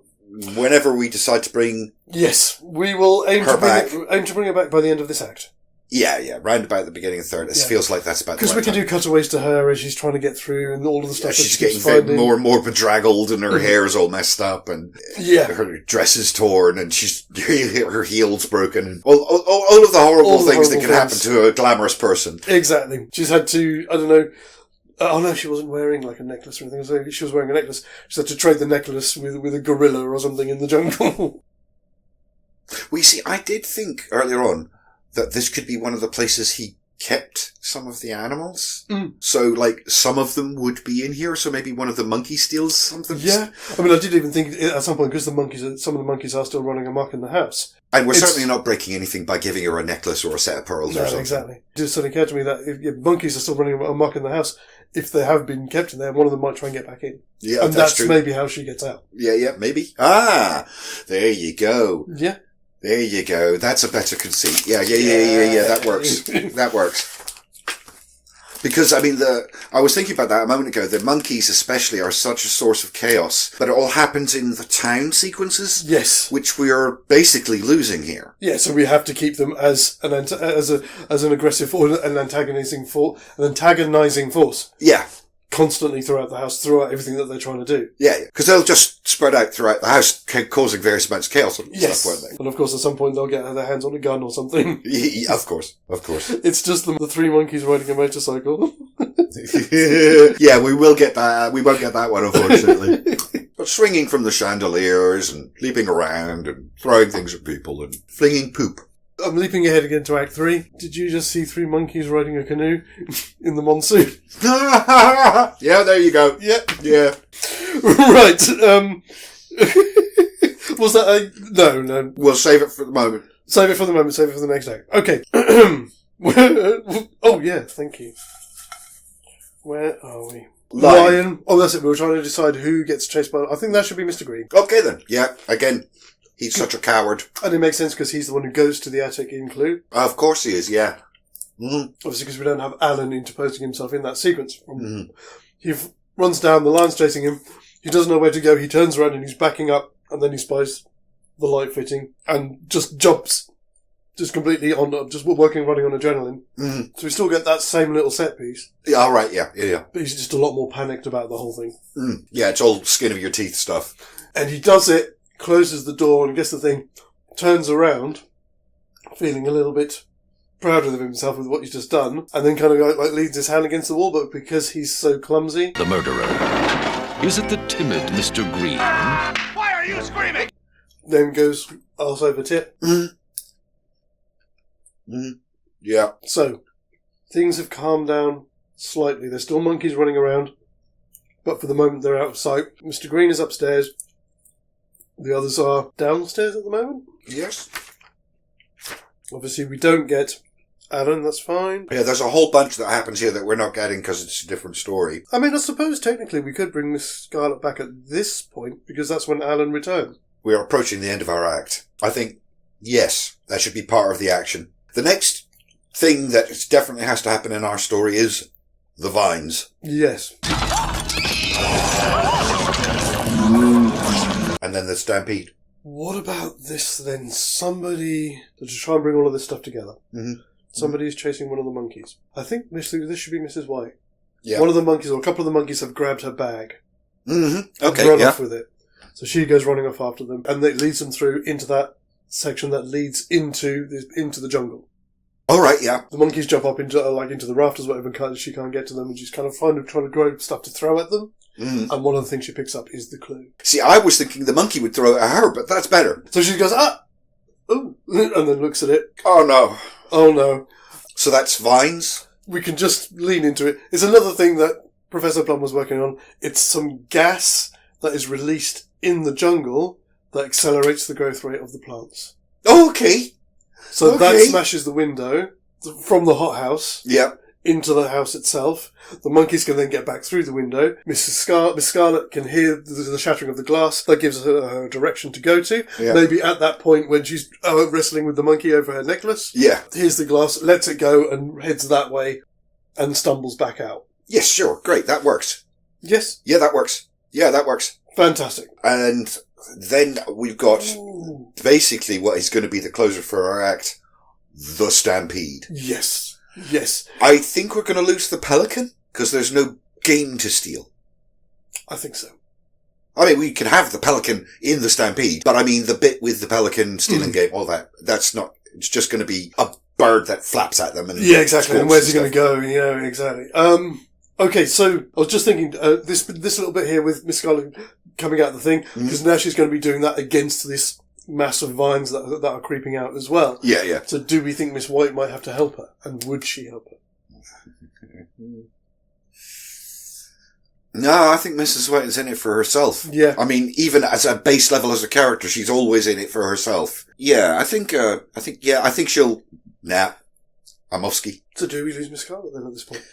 whenever we decide to bring... Yes, we will aim to bring her back by the end of this act. Yeah, round about the beginning of the third. It feels like that's about the right Because we can time. do cutaways to her as she's trying to get through and all of the stuff she's getting more and more bedraggled and her hair's all messed up and her dress is torn and her heel's broken. All of the horrible things that can happen to a glamorous person. Exactly. She's had to, I don't know, oh no, she wasn't wearing like a necklace or anything. So she was wearing a necklace. She had to trade the necklace with a gorilla or something in the jungle. I did think earlier on that this could be one of the places he kept some of the animals. So, like, some of them would be in here, so maybe one of the monkeys steals something. Yeah. I mean, I did even think at some point, because some of the monkeys are still running amok in the house. And we're certainly not breaking anything by giving her a necklace or a set of pearls or something. Exactly. It just suddenly occurred to me that if monkeys are still running amok in the house, if they have been kept in there, one of them might try and get back in. Yeah, and that's true. maybe how she gets out. Yeah, maybe. Ah, there you go. Yeah. There you go. That's a better conceit. Yeah. That works. That works. Because, I mean, I was thinking about that a moment ago. The monkeys especially are such a source of chaos, but it all happens in the town sequences. Yes. Which we are basically losing here. Yeah, so we have to keep them as an aggressive or an antagonizing force. Yeah. Constantly throughout the house, throughout everything that they're trying to do. Yeah, because they'll just spread out throughout the house, causing various amounts of chaos and stuff, won't they? And of course, at some point, they'll get their hands on a gun or something. Yeah, of course. It's just the three monkeys riding a motorcycle. Yeah, we will get that. We won't get that one, unfortunately. But swinging from the chandeliers and leaping around and throwing things at people and flinging poop. I'm leaping ahead again to Act 3. Did you just see three monkeys riding a canoe in the monsoon? Yeah, there you go. Yeah. Right. Was that No. We'll save it for the moment. Save it for the moment. Save it for the next act. Okay. Oh, yeah. Thank you. Where are we? Lion. Oh, that's it. We were trying to decide who gets chased by... I think that should be Mr. Green. Okay, then. Yeah, again... He's such a coward. And it makes sense because he's the one who goes to the attic in Clue. Of course he is, yeah. Mm-hmm. Obviously because we don't have Alan interposing himself in that sequence. Mm-hmm. He runs down, the lion's chasing him. He doesn't know where to go. He turns around and he's backing up and then he spies the light fitting and just jumps. Just completely running on adrenaline. Mm-hmm. So we still get that same little set piece. Yeah, all right, yeah. But he's just a lot more panicked about the whole thing. Mm. Yeah, it's all skin of your teeth stuff. And he does it. Closes the door and gets the thing, turns around, feeling a little bit proud of himself with what he's just done, and then kind of like leans his hand against the wall, but because he's so clumsy... The murderer. Is it the timid Mr. Green? Why are you screaming? Then goes arse over tit. Yeah. So, things have calmed down slightly. There's still monkeys running around, but for the moment they're out of sight. Mr. Green is upstairs. The others are downstairs at the moment. Yes. Obviously, we don't get Alan, that's fine. Yeah, there's a whole bunch that happens here that we're not getting because it's a different story. I mean, I suppose technically we could bring Miss Scarlet back at this point because that's when Alan returns. We are approaching the end of our act. I think, yes, that should be part of the action. The next thing that definitely has to happen in our story is the vines. Yes. And then the stampede. What about this then? Somebody to try and bring all of this stuff together. Mm-hmm. Somebody is chasing one of the monkeys. I think this should be Mrs. White. Yeah. One of the monkeys, or a couple of the monkeys, have grabbed her bag. Mm-hmm. Okay. And run off with it. So she goes running off after them, and it leads them through into that section that leads into the jungle. All right. Yeah. The monkeys jump up into the rafters, whatever. She can't get to them, and she's kind of trying to grow stuff to throw at them. Mm. And one of the things she picks up is the clue. See, I was thinking the monkey would throw it at her, but that's better. So she goes, ooh, and then looks at it. Oh no. So that's vines? We can just lean into it. It's another thing that Professor Plum was working on. It's some gas that is released in the jungle that accelerates the growth rate of the plants. Okay. So that smashes the window from the hothouse. Yep. Into the house itself. The monkeys can then get back through the window. Miss Scarlet can hear the shattering of the glass. That gives her a direction to go to. Yep. Maybe at that point when she's wrestling with the monkey over her necklace. Yeah. Here's the glass, lets it go and heads that way and stumbles back out. Yes, sure. Great. That works. Yes. Yeah, that works. Fantastic. And then we've got basically what is going to be the closer for our act, the stampede. Yes. I think we're going to lose the pelican because there's no game to steal. I think so. I mean, we can have the pelican in the stampede, but I mean the bit with the pelican stealing game, all that, that's not, it's just going to be a bird that flaps at them. And yeah, exactly. And where's he going to go? Yeah, exactly. Okay, so I was just thinking, this little bit here with Miss Scarlet coming out of the thing, because now she's going to be doing that against this mass of vines that are creeping out as well. Yeah, yeah. So do we think Miss White might have to help her? And would she help her? No, I think Mrs. White is in it for herself. Yeah. I mean, even as a base level as a character, she's always in it for herself. Yeah, I think she'll, I'm Oski. So do we lose Miss Scarlet then at this point?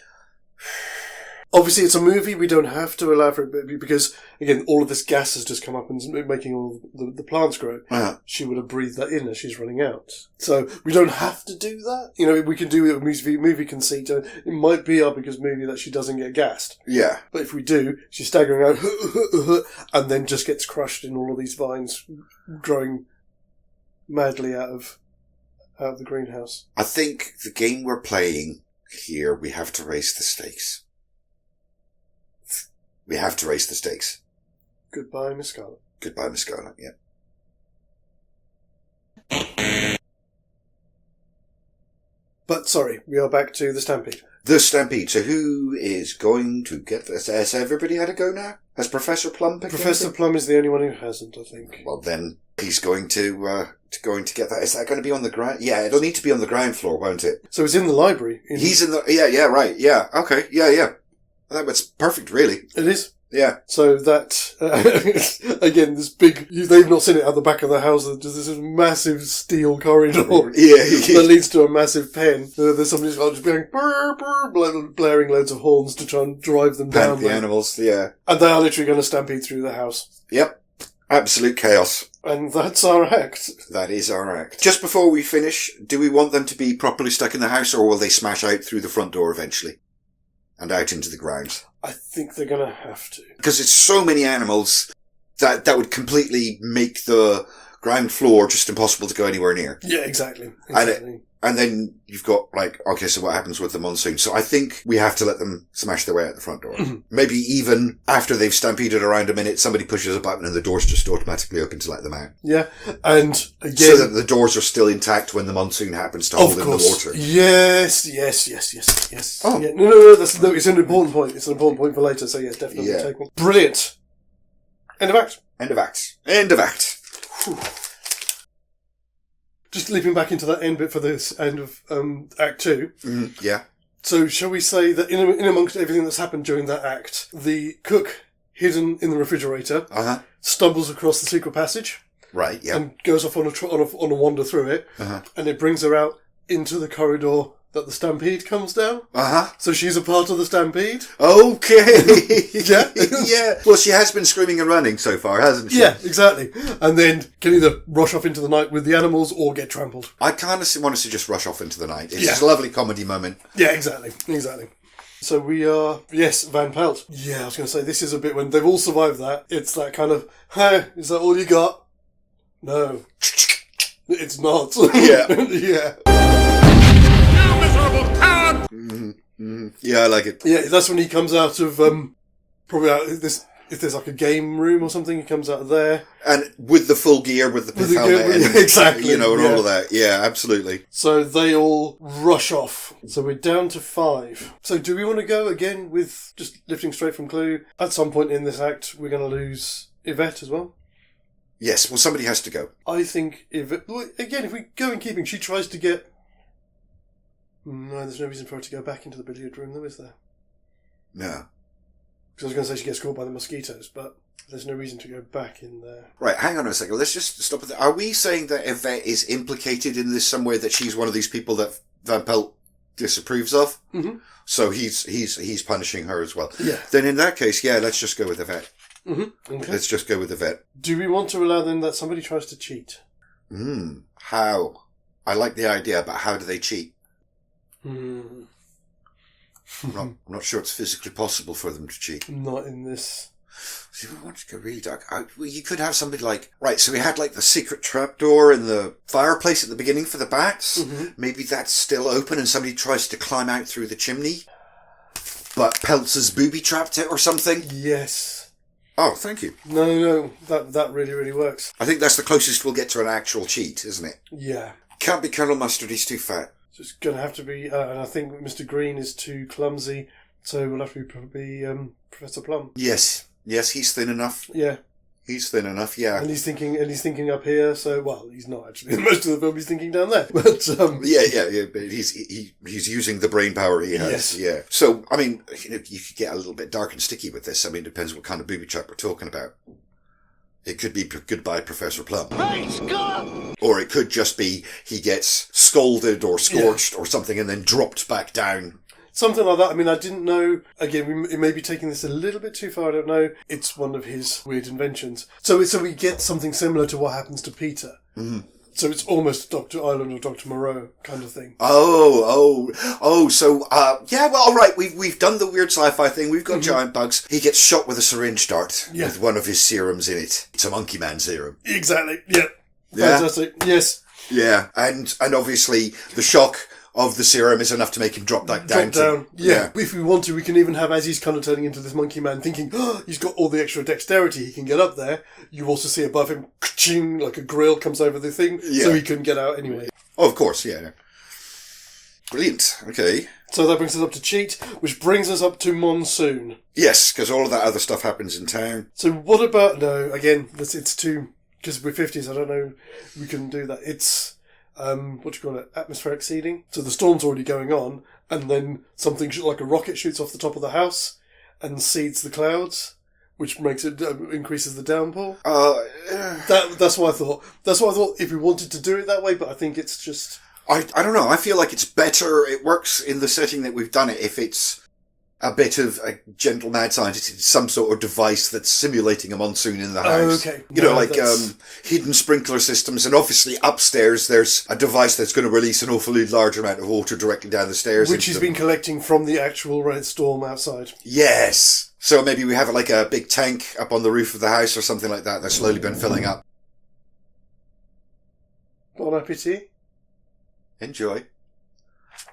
Obviously, it's a movie. We don't have to elaborate because, again, all of this gas has just come up and is making all the plants grow. Uh-huh. She would have breathed that in as she's running out. So we don't have to do that. You know, we can do it with movie conceit. It might be our biggest movie that she doesn't get gassed. Yeah. But if we do, she's staggering out and then just gets crushed in all of these vines growing madly out of the greenhouse. I think the game we're playing here, we have to raise the stakes. We have to raise the stakes. Goodbye, Miss Scarlet. Goodbye, Miss Scarlet, yeah. But, sorry, we are back to the Stampede. The Stampede. So who is going to get this? Has everybody had a go now? Has Professor Plum picked Professor anything? Plum is the only one who hasn't, I think. Well, then he's going to get that. Is that going to be on the ground? Yeah, it'll need to be on the ground floor, won't it? So it's in the library. He's in the... Yeah, right. Yeah, okay. Yeah. That's perfect, really. It is. Yeah. So that, again, this big, they've not seen it at the back of the house, there's this massive steel corridor that leads to a massive pen. There's somebody just going, brr, brr, blaring loads of horns to try and drive them down. The animals, yeah. And they are literally going to stampede through the house. Yep. Absolute chaos. And that's our act. That is our act. Just before we finish, do we want them to be properly stuck in the house, or will they smash out through the front door eventually? And out into the grounds? I think they're going to have to. Because it's so many animals that would completely make the ground floor just impossible to go anywhere near. Yeah, exactly. And then you've got, okay, so what happens with the monsoon? So I think we have to let them smash their way out the front door. Mm-hmm. Maybe even after they've stampeded around a minute, somebody pushes a button and the doors just automatically open to let them out. Yeah, and again... So that the doors are still intact when the monsoon happens to hold in the water. Yes. Oh. Yeah. No, it's an important point. It's an important point for later, so yes, definitely take one. Brilliant. End of act. End of act. Whew. Just leaping back into that end bit for this end of Act 2. Yeah. So shall we say that in amongst everything that's happened during that act, the cook, hidden in the refrigerator, stumbles across the secret passage. Right, yeah. And goes off on a wander through it. And it brings her out into the corridor that the stampede comes down. So she's a part of the stampede. Okay. Yeah. Yeah. Well, she has been screaming and running so far, hasn't she? Yeah, exactly. And then can either rush off into the night with the animals or get trampled. I kind of want us to just rush off into the night. It's just a lovely comedy moment. Yeah, exactly. So we are, yes, Van Pelt. Yeah, I was going to say, this is a bit when they've all survived that. It's that kind of, hey, is that all you got? No. It's not. Yeah. Yeah. Yeah, I like it. Yeah, that's when he comes out of, probably out this, if there's like a game room or something, he comes out of there. And with the full gear, with the pith helmet. And, exactly. And all of that. Yeah, absolutely. So they all rush off. So we're down to 5. So do we want to go again with just lifting straight from Clue? At some point in this act, we're going to lose Yvette as well. Yes, well, somebody has to go. I think Yvette, again, if we go in keeping, she tries to get... No, there's no reason for her to go back into the billiard room, though, is there? No. Because I was going to say she gets caught by the mosquitoes, but there's no reason to go back in there. Right, hang on a second. Let's just stop with that. Are we saying that Yvette is implicated in this some way, that she's one of these people that Van Pelt disapproves of? Mm-hmm. So he's punishing her as well. Yeah. Then in that case, yeah, let's just go with Yvette. Mm-hmm. Okay. Let's just go with Yvette. Do we want to allow then that somebody tries to cheat? How? I like the idea, but how do they cheat? I'm not sure it's physically possible for them to cheat. Not in this. See, we want to go really dark. You could have somebody like... Right, so we had like the secret trapdoor in the fireplace at the beginning for the bats. Mm-hmm. Maybe that's still open and somebody tries to climb out through the chimney. But Peltz has booby-trapped it or something? Yes. Oh, thank you. No, that really, really works. I think that's the closest we'll get to an actual cheat, isn't it? Yeah. Can't be Colonel Mustard, he's too fat. So it's going to have to be, and I think Mr. Green is too clumsy, so we'll have to be Professor Plum. Yes, he's thin enough. Yeah. He's thin enough, yeah. And he's thinking up here, so, well, he's not actually. Most of the film he's thinking down there. But, Yeah, but he's using the brain power he has, yeah. So, I mean, you could get a little bit dark and sticky with this. I mean, it depends what kind of booby trap we're talking about. It could be Goodbye Professor Plum. Or it could just be he gets scalded or scorched or something and then dropped back down. Something like that. I mean, I didn't know. Again, we may be taking this a little bit too far. I don't know. It's one of his weird inventions. So we get something similar to what happens to Peter. Mm-hmm. So it's almost Dr. Island or Dr. Moreau kind of thing. So, yeah, well, all right, we've done the weird sci-fi thing. We've got giant bugs. He gets shot with a syringe dart with one of his serums in it. It's a monkey man serum. Exactly, yeah. Fantastic, yes. Yeah, and obviously the shock of the serum is enough to make him drop back down. Yeah. If we want to, we can even have, as he's kind of turning into this monkey man, thinking, he's got all the extra dexterity, he can get up there. You also see above him, ka-ching, like a grill comes over the thing, so he couldn't get out anyway. Oh, of course, yeah. Brilliant, okay. So that brings us up to Cheat, which brings us up to Monsoon. Yes, because all of that other stuff happens in town. So what about, no, again, it's too, because we're 50s, I don't know, we can do that. It's... atmospheric seeding. So the storm's already going on, and then something like a rocket shoots off the top of the house and seeds the clouds, which makes it increases the downpour. That's what I thought. That's what I thought if we wanted to do it that way, but I think it's just... I don't know. I feel like it's better. It works in the setting that we've done it if it's a bit of a gentle mad scientist, it's some sort of device that's simulating a monsoon in the house. Okay. You know, like hidden sprinkler systems, and obviously upstairs there's a device that's going to release an awfully large amount of water directly down the stairs. Which he's been collecting from the actual red storm outside. Yes! So maybe we have like a big tank up on the roof of the house or something like that that's slowly been filling up. Bon appetit. Enjoy.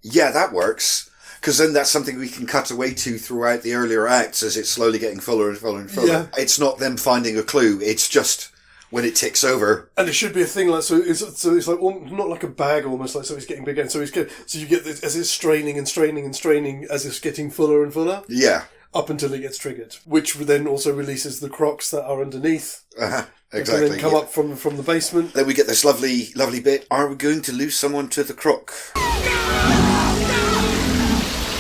Yeah, that works. Because then that's something we can cut away to throughout the earlier acts as it's slowly getting fuller and fuller and fuller. Yeah. It's not them finding a clue, it's just when it ticks over. And it should be a thing like, so it's like, not like a bag almost, like, so it's getting bigger. So you get this, as it's straining and straining and straining, as it's getting fuller and fuller. Yeah. Up until it gets triggered. Which then also releases the crocs that are underneath. Exactly. And then come up from the basement. Then we get this lovely, lovely bit. Are we going to lose someone to the croc?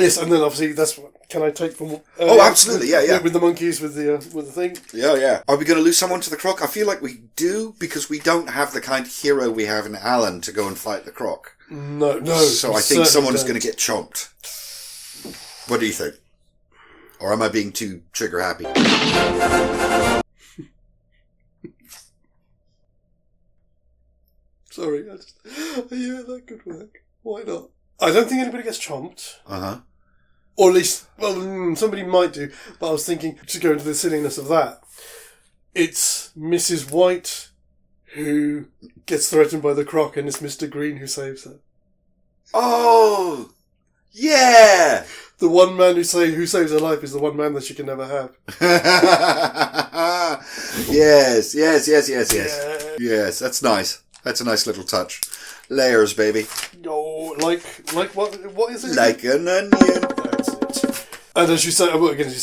Yes, and then obviously that's what can I take from. Absolutely, yeah. With the monkeys, with the thing. Yeah. Are we going to lose someone to the croc? I feel like we do because we don't have the kind of hero we have in Alan to go and fight the croc. No. So I think someone's going to get chomped. What do you think? Or am I being too trigger happy? Sorry, yeah, that could work. Why not? I don't think anybody gets chomped. Or at least, somebody might do. But I was thinking, to go into the silliness of that, it's Mrs. White who gets threatened by the croc, and it's Mr. Green who saves her. Oh! Yeah! The one man who saves her life is the one man that she can never have. Yes. Yes, that's nice. That's a nice little touch. Layers, baby. Oh, like what is it? Like an onion. That's it. And as you say,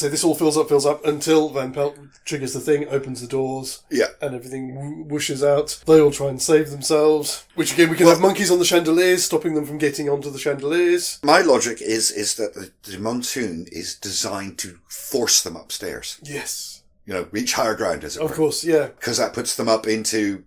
this all fills up until Van Pelt triggers the thing, opens the doors, and everything whooshes out. They all try and save themselves. Which again, we can have monkeys on the chandeliers, stopping them from getting onto the chandeliers. My logic is that the monsoon is designed to force them upstairs. Yes. You know, reach higher ground, as it were. Of course, yeah. Because that puts them up into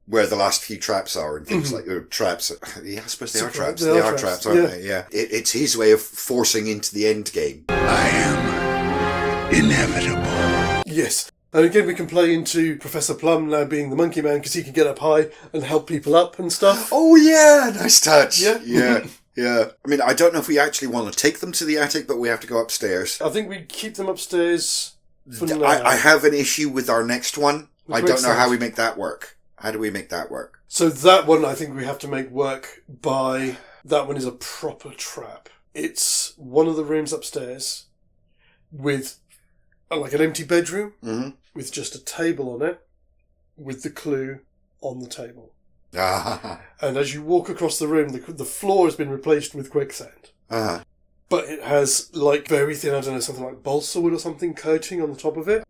where the last few traps are and things like traps. Yeah, I suppose they are traps. They are traps, aren't they? Yeah. It's his way of forcing into the end game. I am inevitable. Yes. And again, we can play into Professor Plum now being the monkey man because he can get up high and help people up and stuff. Oh, yeah. Nice touch. Yeah. Yeah. I mean, I don't know if we actually want to take them to the attic, but we have to go upstairs. I think we keep them upstairs for now. I have an issue with our next one. I don't know how we make that work. How do we make that work? So that one, I think we have to make work by... That one is a proper trap. It's one of the rooms upstairs with like an empty bedroom with just a table on it with the clue on the table. And as you walk across the room, the floor has been replaced with quicksand. But it has like very thin, I don't know, something like balsa wood or something coating on the top of it.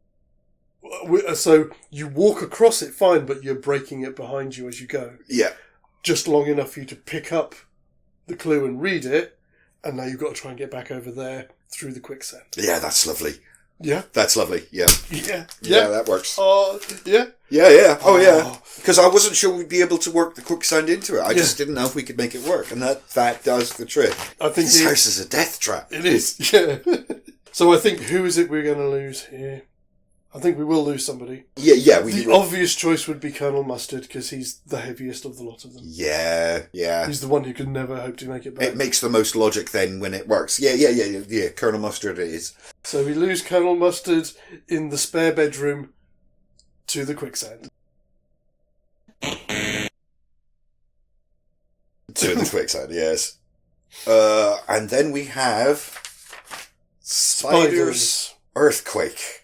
So you walk across it fine, but you're breaking it behind you as you go. Yeah. Just long enough for you to pick up the clue and read it, and now you've got to try and get back over there through the quicksand. Yeah, that's lovely. Yeah? That's lovely, yeah. Yeah. Yeah, that works. Yeah? Yeah. Oh, yeah. Because I wasn't sure we'd be able to work the quicksand into it. I just didn't know if we could make it work, and that does the trick. I think this house is a death trap. It is, yeah. So I think, who is it we're going to lose here? I think we will lose somebody. Yeah. The obvious choice would be Colonel Mustard, because he's the heaviest of the lot of them. Yeah. He's the one who can never hope to make it back. It makes the most logic then when it works. Yeah. Colonel Mustard it is. So we lose Colonel Mustard in the spare bedroom to the quicksand. To the quicksand, yes. And then we have spiders, earthquake,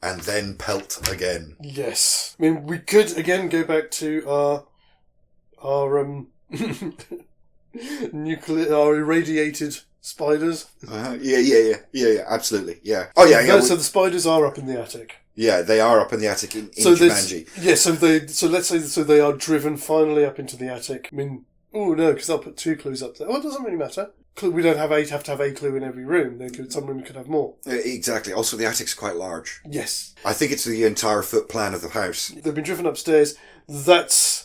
and then pelt again. Yes. I mean, we could again go back to our irradiated spiders. Yeah, absolutely, yeah. Oh, yeah. So the spiders are up in the attic. Yeah, they are up in the attic in Jumanji. Yeah, so let's say they are driven finally up into the attic. I mean, because they'll put 2 clues up there. Well, it doesn't really matter. We don't have to have a clue in every room. Some rooms could have more. Exactly. Also, the attic's quite large. Yes. I think it's the entire foot plan of the house. They've been driven upstairs. The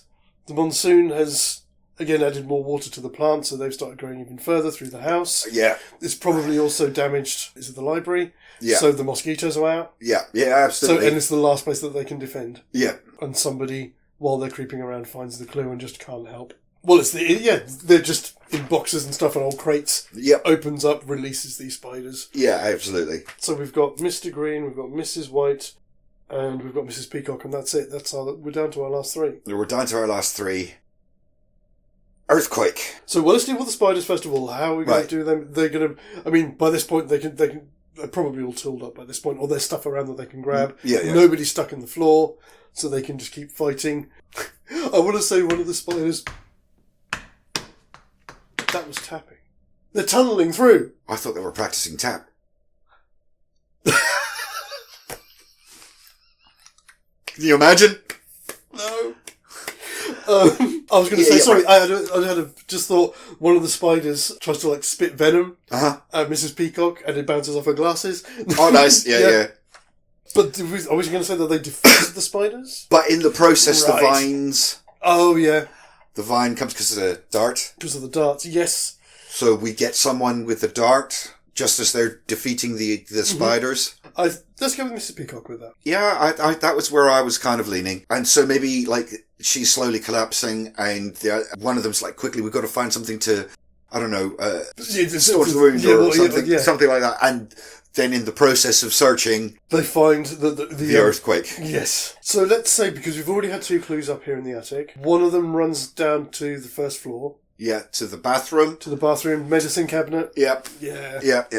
monsoon has, again, added more water to the plant, so they've started growing even further through the house. Yeah. It's probably also damaged, the library? Yeah. So the mosquitoes are out. Yeah, absolutely. And it's the last place that they can defend. Yeah. And somebody, while they're creeping around, finds the clue and just can't help. Well, they're just in boxes and stuff and old crates. Yep. Opens up, releases these spiders. Yeah, absolutely. So we've got Mr. Green, we've got Mrs. White, and we've got Mrs. Peacock, and that's it. We're down to our last 3. We're down to our last 3. Earthquake. So let's deal with the spiders first of all. How are we going to do them? They're going to, by this point they're probably all tooled up by this point, or there's stuff around that they can grab. Yeah. Nobody's stuck in the floor, so they can just keep fighting. I want to say one of the spiders... That was tapping. They're tunnelling through. I thought they were practicing tap. Can you imagine? No. I was going to say, sorry, I just thought one of the spiders tries to spit venom at Mrs. Peacock and it bounces off her glasses. Oh, nice. Yeah. But I was going to say that they defeated the spiders? But in the process, the vines... Oh, yeah. The vine comes because of the dart. Because of the darts, yes. So we get someone with the dart just as they're defeating the spiders. Let's go with Mrs. Peacock with that. Yeah, I that was where I was kind of leaning. And so maybe, she's slowly collapsing and one of them's quickly, we've got to find something to, I don't know, store the wound or something, something like that. And then in the process of searching... They find the earthquake. Yes. So let's say, because we've already had 2 clues up here in the attic, one of them runs down to the first floor. Yeah, to the bathroom. To the bathroom, medicine cabinet. Yep. Yeah. Yep.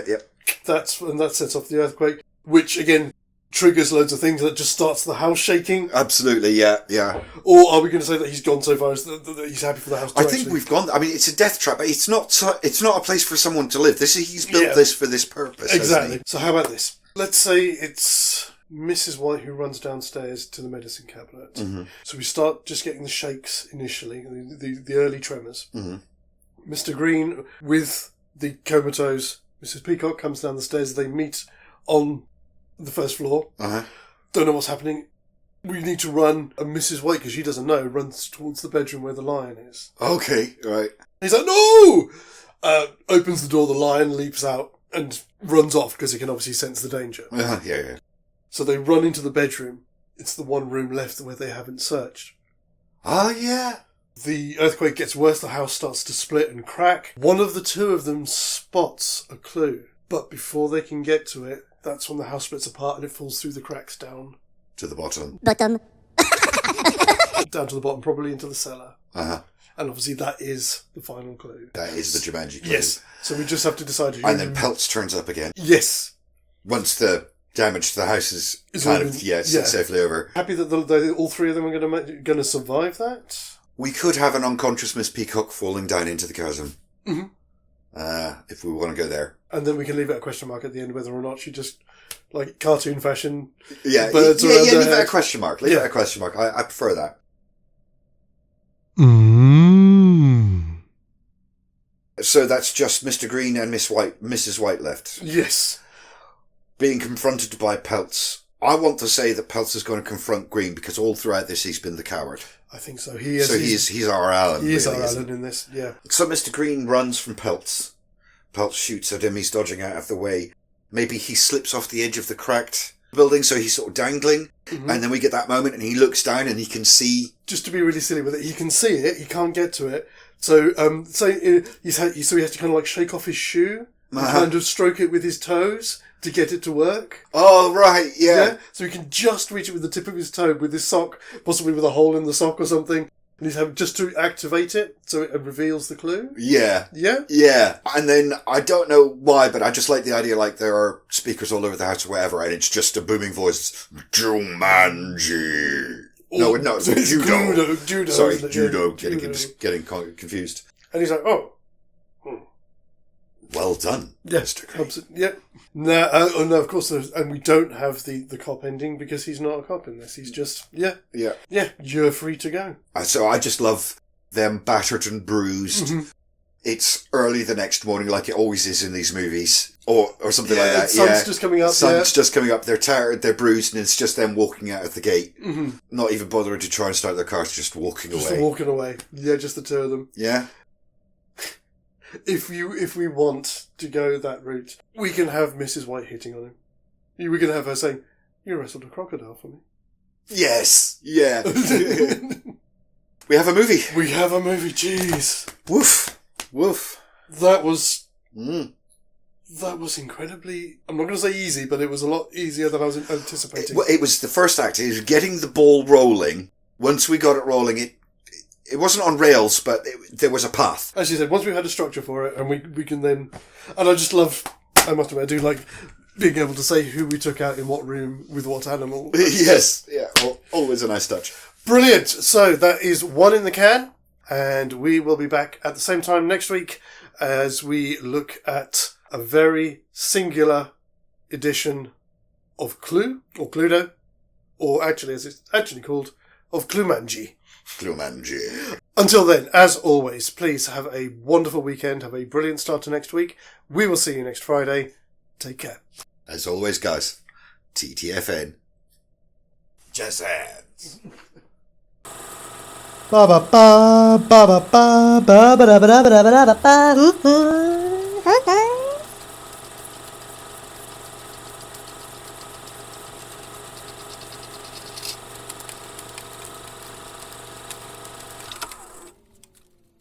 That sets off the earthquake, which, again, triggers loads of things that just starts the house shaking. Absolutely, yeah. Or are we going to say that he's gone so far as that he's happy for the house to I think we've gone... I mean, it's a death trap. It's not a place for someone to live. He's built this for this purpose. Exactly. So how about this? Let's say it's Mrs. White who runs downstairs to the medicine cabinet. Mm-hmm. So we start just getting the shakes initially, the early tremors. Mm-hmm. Mr. Green with the comatose Mrs. Peacock comes down the stairs. They meet on the first floor. Uh-huh. Don't know what's happening. We need to run. And Mrs. White, because she doesn't know, runs towards the bedroom where the lion is. Okay, right. He's like, no! Opens the door, the lion leaps out and runs off because he can obviously sense the danger. Yeah. So they run into the bedroom. It's the one room left where they haven't searched. Oh, yeah. The earthquake gets worse. The house starts to split and crack. One of the 2 of them spots a clue. But before they can get to it, that's when the house splits apart and it falls through the cracks down. To the bottom. Down to the bottom, probably into the cellar. Uh-huh. And obviously that is the final clue. That is the Jumanji clue. Yes. So we just have to decide who... And then Peltz turns up again. Yes. Once the damage to the house is kind of, safely over. Happy that all 3 of them are going to survive that? We could have an unconscious Miss Peacock falling down into the chasm. Mm-hmm. if we want to go there. And then we can leave it a question mark at the end whether or not she just, like, cartoon fashion. Yeah, birds around leave her it head. a question mark. Leave it a question mark. I prefer that. So that's just Mr. Green and Mrs. White left. Yes. Being confronted by Peltz. I want to say that Peltz is going to confront Green because all throughout this he's been the coward. I think so. He is. So he's our Alan. He is really, our isn't Alan in this, yeah. So Mr. Green runs from Peltz. Peltz shoots at him. He's dodging out of the way. Maybe he slips off the edge of the cracked building, so he's sort of dangling. Mm-hmm. And then we get that moment and he looks down and he can see... Just to be really silly with it, he can see it, he can't get to it. So he has to kind of like shake off his shoe and kind of stroke it with his toes to get it to work. Oh, right, yeah. So he can just reach it with the tip of his toe with his sock, possibly with a hole in the sock or something. And he's having just to activate it so it reveals the clue. Yeah. Yeah? Yeah. And then, I don't know why, but I just like the idea, like, there are speakers all over the house or whatever, and it's just a booming voice. Jumanji. No, it's judo. Judo. Sorry, Judo. Getting confused. And he's like, oh. Well done. Yes. Yeah. No, of course, and we don't have the cop ending because he's not a cop in this. He's just, yeah, you're free to go. So I just love them battered and bruised. Mm-hmm. It's early the next morning like it always is in these movies. Or something like that. Sun's just coming up. Sun's just coming up. They're tired, they're bruised, and it's just them walking out of the gate. Mm-hmm. Not even bothering to try and start their cars, just walking away. Just walking away. Yeah, just the two of them. Yeah. If we want to go that route, we can have Mrs. White hitting on him. We can have her saying, "You wrestled a crocodile for me." Yes. Yeah. We have a movie. We have a movie. Jeez. Woof. Woof. That was incredibly... I'm not going to say easy, but it was a lot easier than I was anticipating. It was the first act. It was getting the ball rolling. Once we got it rolling, it wasn't on rails, but there was a path. As you said, once we had a structure for it, and we can then... And I just love... I must admit, I do like being able to say who we took out in what room with what animal. Yes. Yeah. Well, always a nice touch. Brilliant. So that is one in the can, and we will be back at the same time next week as we look at a very singular edition of Clue, or Cluedo, or actually, as it's actually called, of Jumanji. Jumanji. Until then, as always, please have a wonderful weekend, have a brilliant start to next week. We will see you next Friday. Take care. As always, guys, TTFN. Just hands. Ba ba ba ba ba ba ba ba ba ba ba ba ba ba.